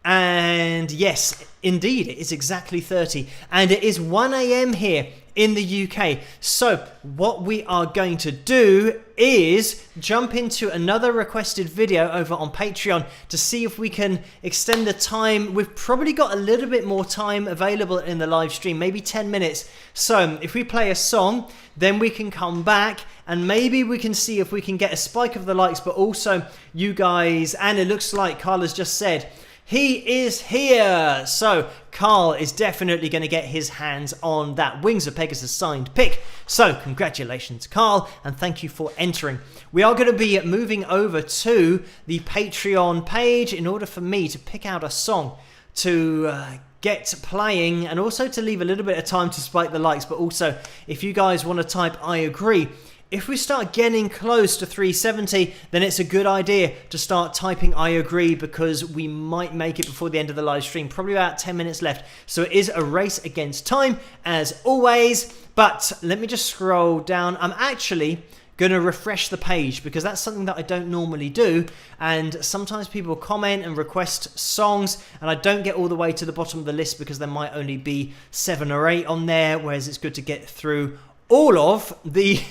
And yes, indeed, it is exactly 30. And it is 1 a.m. here in the UK. So what we are going to do is jump into another requested video over on Patreon to see if we can extend the time. We've probably got a little bit more time available in the live stream, maybe 10 minutes. So if we play a song, then we can come back and maybe we can see if we can get a spike of the likes, but also you guys. And it looks like Carl has just said he is here. So Carl is definitely going to get his hands on that Wings of Pegasus signed pick. So congratulations, Carl, and thank you for entering. We are going to be moving over to the Patreon page in order for me to pick out a song to get playing, and also to leave a little bit of time to spike the likes. But also, if you guys want to type I agree, if we start getting close to 370, then it's a good idea to start typing I agree, because we might make it before the end of the live stream. Probably about 10 minutes left. So it is a race against time, as always. But let me just scroll down. I'm actually going to refresh the page, because that's something that I don't normally do. And sometimes people comment and request songs, and I don't get all the way to the bottom of the list because there might only be 7 or 8 on there, whereas it's good to get through all of the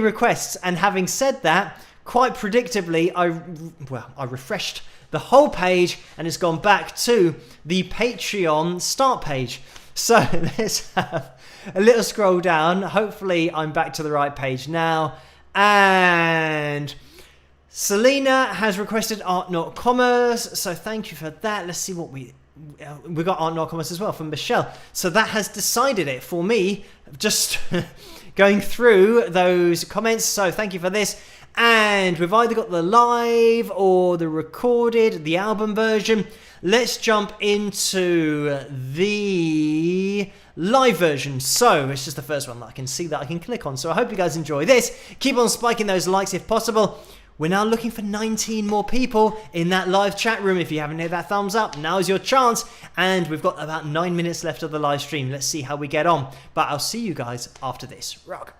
requests. And having said that, quite predictably, I refreshed the whole page and it's gone back to the Patreon start page. So let's have a little scroll down. Hopefully I'm back to the right page now. And Selena has requested Art Not Commerce, so thank you for that. Let's see what we got. Art Not Commerce as well from Michelle. So that has decided it for me, just going through those comments. So thank you for this. And we've either got the live or the recorded, the album version. Let's jump into the live version. So it's just the first one that I can see that I can click on. So I hope you guys enjoy this. Keep on spiking those likes if possible. We're now looking for 19 more people in that live chat room. If you haven't hit that thumbs up, now's your chance. And we've got about 9 minutes left of the live stream. Let's see how we get on. But I'll see you guys after this. Rock.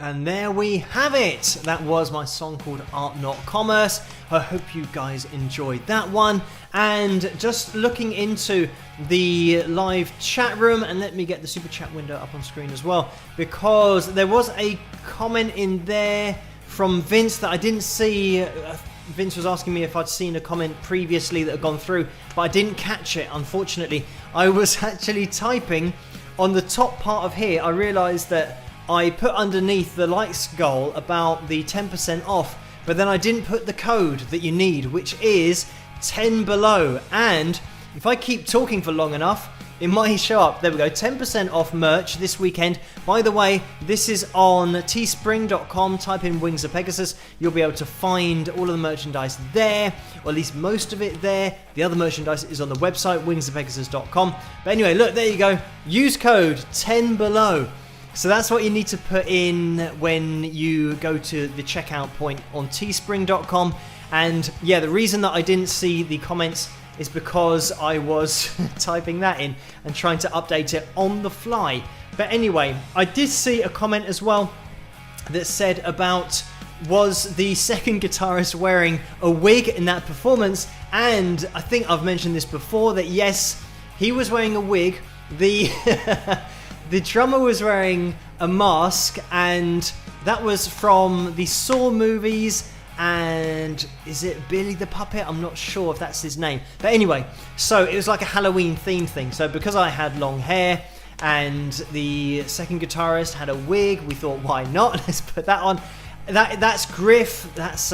And there we have it. That was my song called Art Not Commerce. I hope you guys enjoyed that one. And just looking into the live chat room, and let me get the super chat window up on screen as well, because there was a comment in there from Vince that I didn't see. Vince was asking me if I'd seen a comment previously that had gone through, but I didn't catch it, unfortunately. I was actually typing on the top part of here. I realised that I put underneath the likes goal about the 10% off, but then I didn't put the code that you need, which is 10 below. And if I keep talking for long enough, it might show up. There we go, 10% off merch this weekend. By the way, this is on teespring.com. Type in Wings of Pegasus. You'll be able to find all of the merchandise there, or at least most of it there. The other merchandise is on the website, wingsofpegasus.com. But anyway, look, there you go. Use code 10 below. So that's what you need to put in when you go to the checkout point on teespring.com. And yeah, the reason that I didn't see the comments is because I was typing that in and trying to update it on the fly. But anyway, I did see a comment as well that said about, was the second guitarist wearing a wig in that performance? And I think I've mentioned this before, that yes, he was wearing a wig. The the drummer was wearing a mask, and that was from the Saw movies. And is it Billy the Puppet? I'm not sure if that's his name. But anyway, so it was like a Halloween themed thing. So because I had long hair and the second guitarist had a wig, we thought, why not? Let's put that on. That's Griff. That's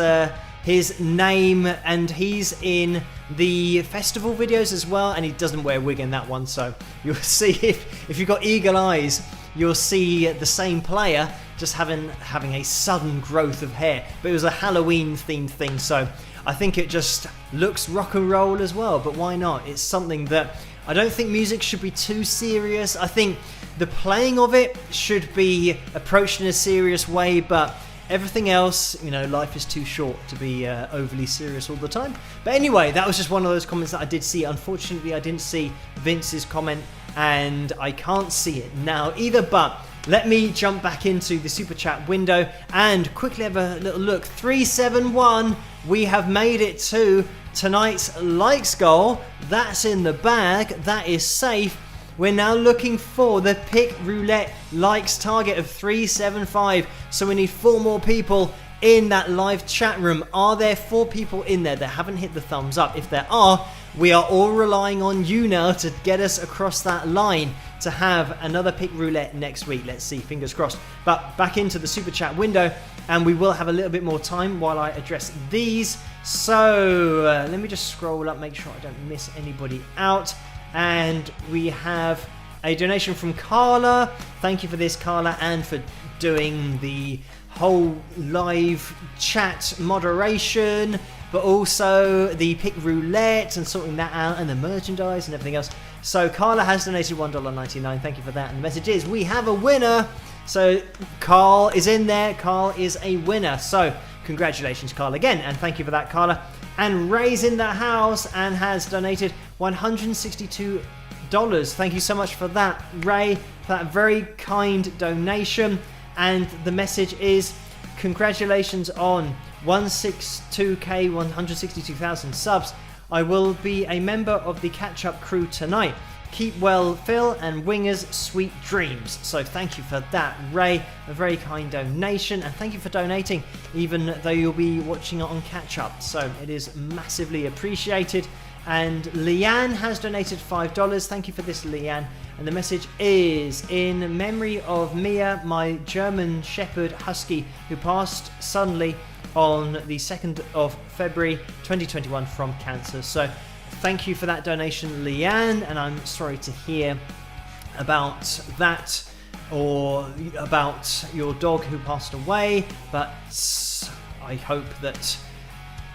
his name. And he's in the festival videos as well. And he doesn't wear a wig in that one. So you'll see, if you've got eagle eyes, you'll see the same player just having a sudden growth of hair. But it was a Halloween themed thing, so I think it just looks rock and roll as well. But why not? It's something that I don't think music should be too serious. I think the playing of it should be approached in a serious way, but everything else, you know, life is too short to be overly serious all the time. But anyway, that was just one of those comments that I did see. Unfortunately, I didn't see Vince's comment, and I can't see it now either. But let me jump back into the super chat window and quickly have a little look. 371, we have made it to tonight's likes goal. That's in the bag. That is safe. We're now looking for the pick roulette likes target of 375. So we need 4 more people in that live chat room. Are there 4 people in there that haven't hit the thumbs up? If there are, we are all relying on you now to get us across that line to have another pick roulette next week. Let's see, fingers crossed. But back into the super chat window, and we will have a little bit more time while I address these. So let me just scroll up, make sure I don't miss anybody out. And we have a donation from Carla. Thank you for this, Carla, and for doing the whole live chat moderation, but also the pick roulette and sorting that out, and the merchandise and everything else. So Carla has donated $1.99. Thank you for that. And the message is, we have a winner. So Carl is in there. Carl is a winner. So congratulations, Carl, again. And thank you for that, Carla. And Ray's in the house and has donated $162. Thank you so much for that, Ray, for that very kind donation. And the message is, congratulations on 162k, 162,000 subs. I will be a member of the catch-up crew tonight. Keep well, Phil, and Wingers, sweet dreams. So thank you for that, Ray. A very kind donation, and thank you for donating, even though you'll be watching it on catch-up. So it is massively appreciated. And Leanne has donated $5. Thank you for this, Leanne. And the message is, in memory of Mia, my German Shepherd Husky, who passed suddenly on the 2nd of February 2021 from cancer. So thank you for that donation, Leanne, and I'm sorry to hear about that, or about your dog who passed away, but I hope that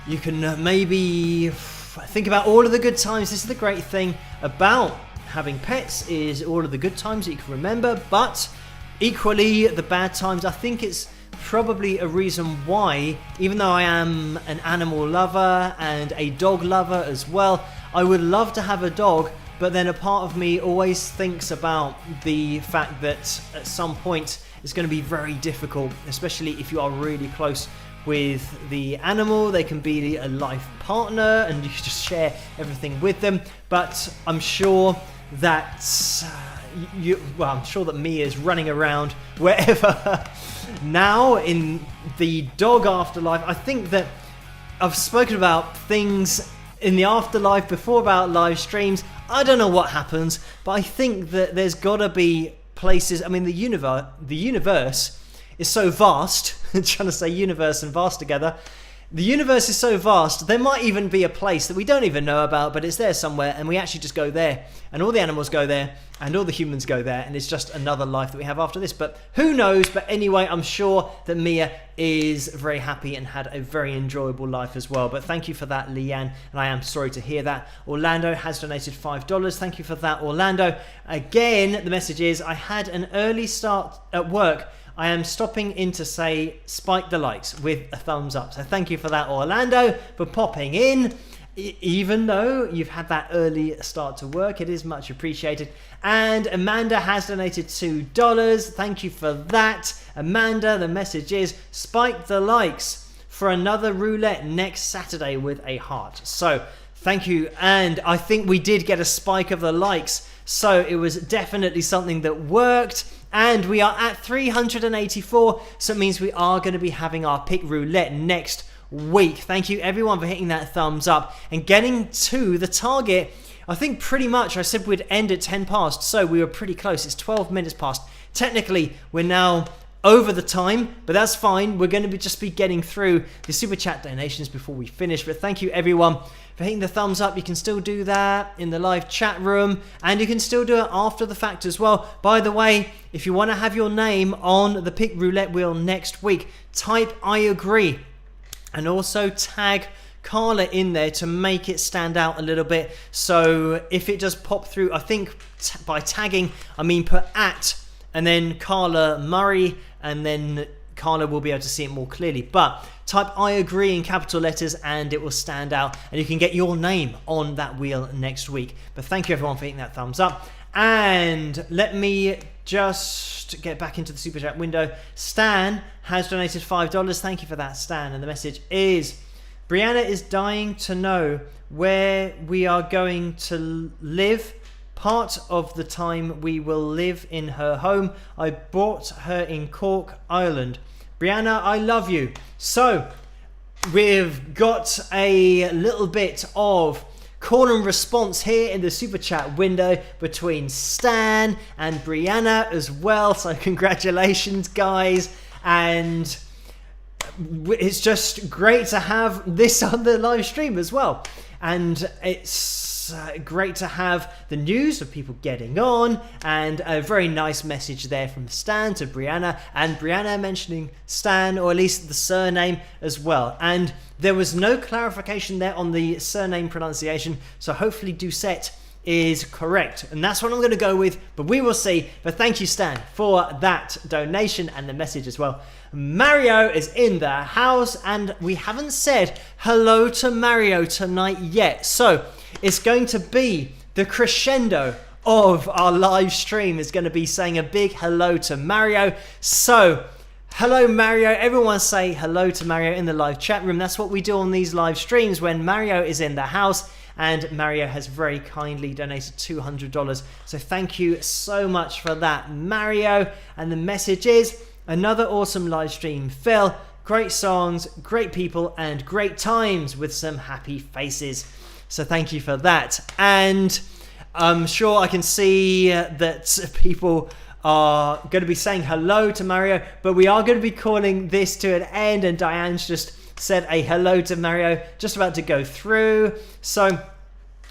you can maybe think about all of the good times. This is the great thing about having pets, is all of the good times that you can remember, but equally the bad times. I think it's probably a reason why, even though I am an animal lover and a dog lover as well, I would love to have a dog but then a part of me always thinks about the fact that at some point it's going to be very difficult, especially if you are really close with the animal. They can be a life partner and you just share everything with them. But I'm sure that I'm sure that Mia is running around wherever now in the dog afterlife. I think that I've spoken about things in the afterlife before about live streams. I don't know what happens, but I think that there's gotta be places. I mean, the universe is so vast. I'm trying to say universe and vast together. The universe is so vast, there might even be a place that we don't even know about, but it's there somewhere, and we actually just go there, and all the animals go there, and all the humans go there, and it's just another life that we have after this. But who knows? But anyway, I'm sure that Mia is very happy and had a very enjoyable life as well. But thank you for that, Leanne, and I am sorry to hear that. Orlando has donated $5. Thank you for that, Orlando. Again, the message is, I had an early start at work. I am stopping in to say spike the likes with a thumbs up. So thank you for that, Orlando, for popping in. Even though you've had that early start to work, it is much appreciated. And Amanda has donated $2. Thank you for that. Amanda, the message is spike the likes for another roulette next Saturday with a heart. So thank you. And I think we did get a spike of the likes. So it was definitely something that worked. And we are at 384, so it means we are going to be having our pick roulette next week. Thank you everyone for hitting that thumbs up and getting to the target. I think pretty much I said we'd end at 10 past, so we were pretty close. It's 12 minutes past. Technically, we're now over the time, but that's fine. We're going to just be getting through the super chat donations before we finish. But thank you everyone for hitting the thumbs up. You can still do that in the live chat room, and you can still do it after the fact as well. By the way, if you want to have your name on the pick roulette wheel next week, type I agree and also tag Carla in there to make it stand out a little bit. So if it does pop through, I think by tagging I mean put at and then Carla Murray, and then Carla will be able to see it more clearly. But type I agree in capital letters and it will stand out, and you can get your name on that wheel next week. But thank you everyone for hitting that thumbs up. And let me just get back into the super chat window. Stan has donated $5. Thank you for that, Stan. And the message is, Brianna is dying to know where we are going to live. Part of the time we will live in her home. I bought her in Cork, Ireland. Brianna, I love you. So we've got a little bit of call and response here in the super chat window between Stan and Brianna as well. So congratulations, guys. And it's just great to have this on the live stream as well. And it's great to have the news of people getting on, and a very nice message there from Stan to Brianna, and Brianna mentioning Stan, or at least the surname as well. And there was no clarification there on the surname pronunciation, so hopefully Doucette is correct, and that's what I'm going to go with, but we will see. But thank you, Stan, for that donation and the message as well. Mario is in the house, and we haven't said hello to Mario tonight yet, so it's going to be the crescendo of our live stream is going to be saying a big hello to Mario. So hello Mario, everyone say hello to Mario in the live chat room. That's what we do on these live streams when Mario is in the house. And Mario has very kindly donated $200. So thank you so much for that, Mario. And the message is, another awesome live stream, Phil. Great songs, great people, and great times with some happy faces. So thank you for that. And I'm sure I can see that people are going to be saying hello to Mario, but we are going to be calling this to an end, and Diane's just said a hello to Mario, just about to go through. So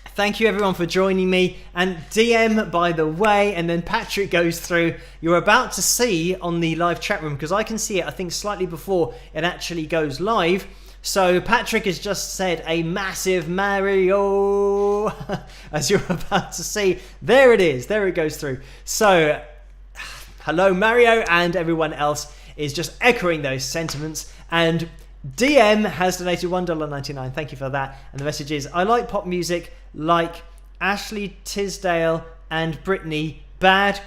thank you everyone for joining me. And DM, by the way, and then Patrick goes through, you're about to see on the live chat room, because I can see it, I think, slightly before it actually goes live. So Patrick has just said a massive Mario, as you're about to see. There it is, there it goes through. So hello Mario, and everyone else is just echoing those sentiments. And DM has donated $1.99. Thank you for that. And the message is, I like pop music like Ashley Tisdale and Brittany, bad ?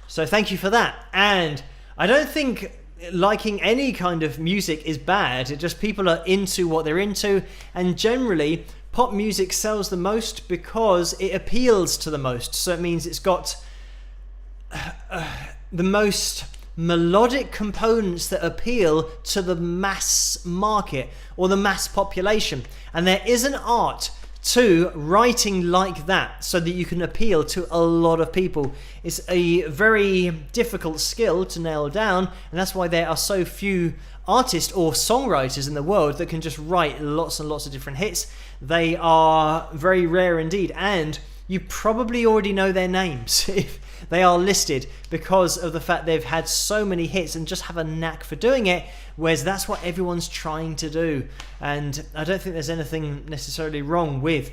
So thank you for that. And I don't think liking any kind of music is bad. It just people are into what they're into, and generally pop music sells the most because it appeals to the most. So it means it's got the most melodic components that appeal to the mass market or the mass population. And there is an art to writing like that so that you can appeal to a lot of people. It's a very difficult skill to nail down, and that's why there are so few artists or songwriters in the world that can just write lots and lots of different hits. They are very rare indeed, and you probably already know their names if they are listed, because of the fact they've had so many hits and just have a knack for doing it, whereas that's what everyone's trying to do. And I don't think there's anything necessarily wrong with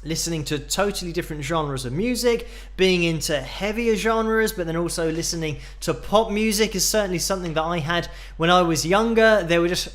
listening to totally different genres of music, being into heavier genres, but then also listening to pop music is certainly something that I had when I was younger. There were just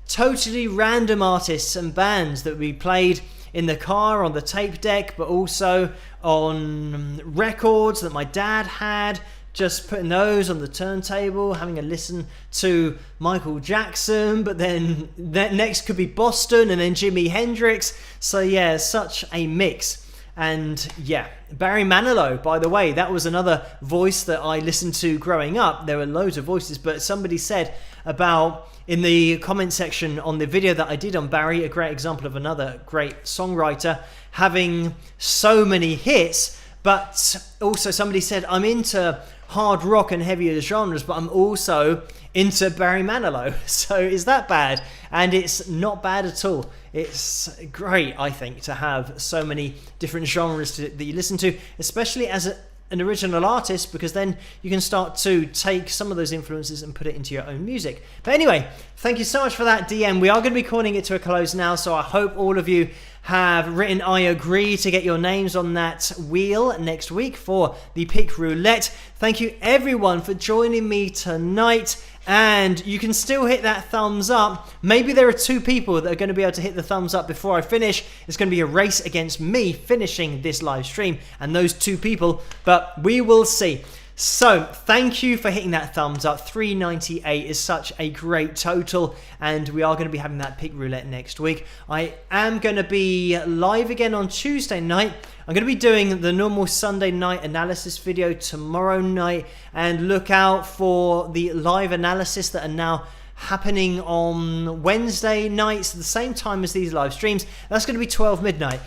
totally random artists and bands that we played in the car, on the tape deck, but also on records that my dad had, just putting those on the turntable, having a listen to Michael Jackson, but then that next could be Boston and then Jimi Hendrix. So yeah, such a mix. And yeah, Barry Manilow, by the way, that was another voice that I listened to growing up. There were loads of voices, but somebody said about, in the comment section on the video that I did on Barry, a great example of another great songwriter having so many hits, but also somebody said, I'm into hard rock and heavier genres, but I'm also into Barry Manilow. So is that bad? And it's not bad at all. It's great, I think, to have so many different genres that you listen to, especially as an original artist, because then you can start to take some of those influences and put it into your own music. But anyway, thank you so much for that DM. We are going to be calling it to a close now, so I hope all of you have written I agree to get your names on that wheel next week for the pick roulette. Thank you everyone for joining me tonight, and you can still hit that thumbs up. Maybe there are 2 people that are going to be able to hit the thumbs up before I finish. It's going to be a race against me finishing this live stream and those 2 people, but we will see. So thank you for hitting that thumbs up. 398 is such a great total, and we are going to be having that pick roulette next week. I am going to be live again on Tuesday night. I'm going to be doing the normal Sunday night analysis video tomorrow night, and look out for the live analysis that are now happening on Wednesday nights at the same time as these live streams. That's going to be 12 midnight.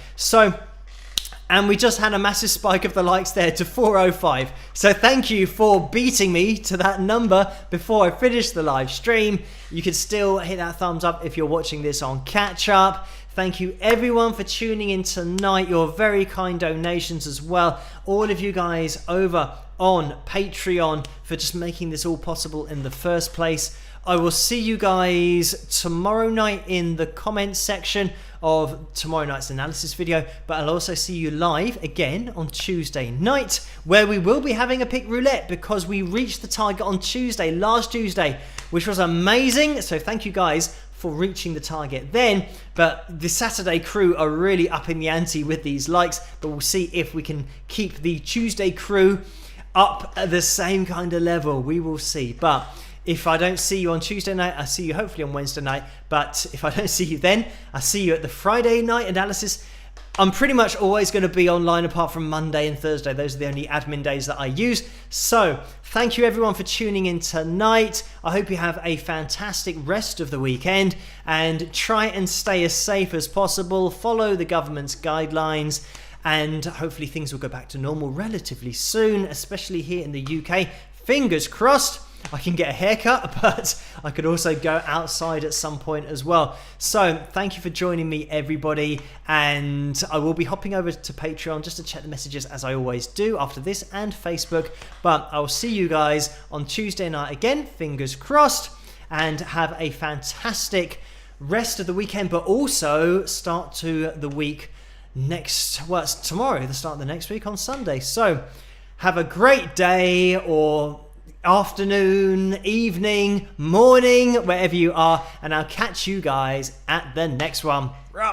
And we just had a massive spike of the likes there to 405. So thank you for beating me to that number before I finish the live stream. You can still hit that thumbs up if you're watching this on catch up. Thank you everyone for tuning in tonight. Your very kind donations as well. All of you guys over on Patreon for just making this all possible in the first place. I will see you guys tomorrow night in the comments section of tomorrow night's analysis video, but I'll also see you live again on Tuesday night, where we will be having a pick roulette, because we reached the target on Tuesday, last Tuesday, which was amazing. So thank you guys for reaching the target then. But the Saturday crew are really up in the ante with these likes, but we'll see if we can keep the Tuesday crew up at the same kind of level. We will see. But if I don't see you on Tuesday night, I'll see you hopefully on Wednesday night. But if I don't see you then, I'll see you at the Friday night analysis. I'm pretty much always going to be online apart from Monday and Thursday. Those are the only admin days that I use. So thank you everyone for tuning in tonight. I hope you have a fantastic rest of the weekend, and try and stay as safe as possible. Follow the government's guidelines, and hopefully things will go back to normal relatively soon, especially here in the UK. Fingers crossed. I can get a haircut, but I could also go outside at some point as well. So thank you for joining me, everybody, and I will be hopping over to Patreon just to check the messages, as I always do after this, and Facebook. But I'll see you guys on Tuesday night again, fingers crossed, and have a fantastic rest of the weekend, but also start to the week next, well, it's tomorrow, the start of the next week on Sunday. So have a great day, or afternoon, evening, morning, wherever you are, and I'll catch you guys at the next one. Right.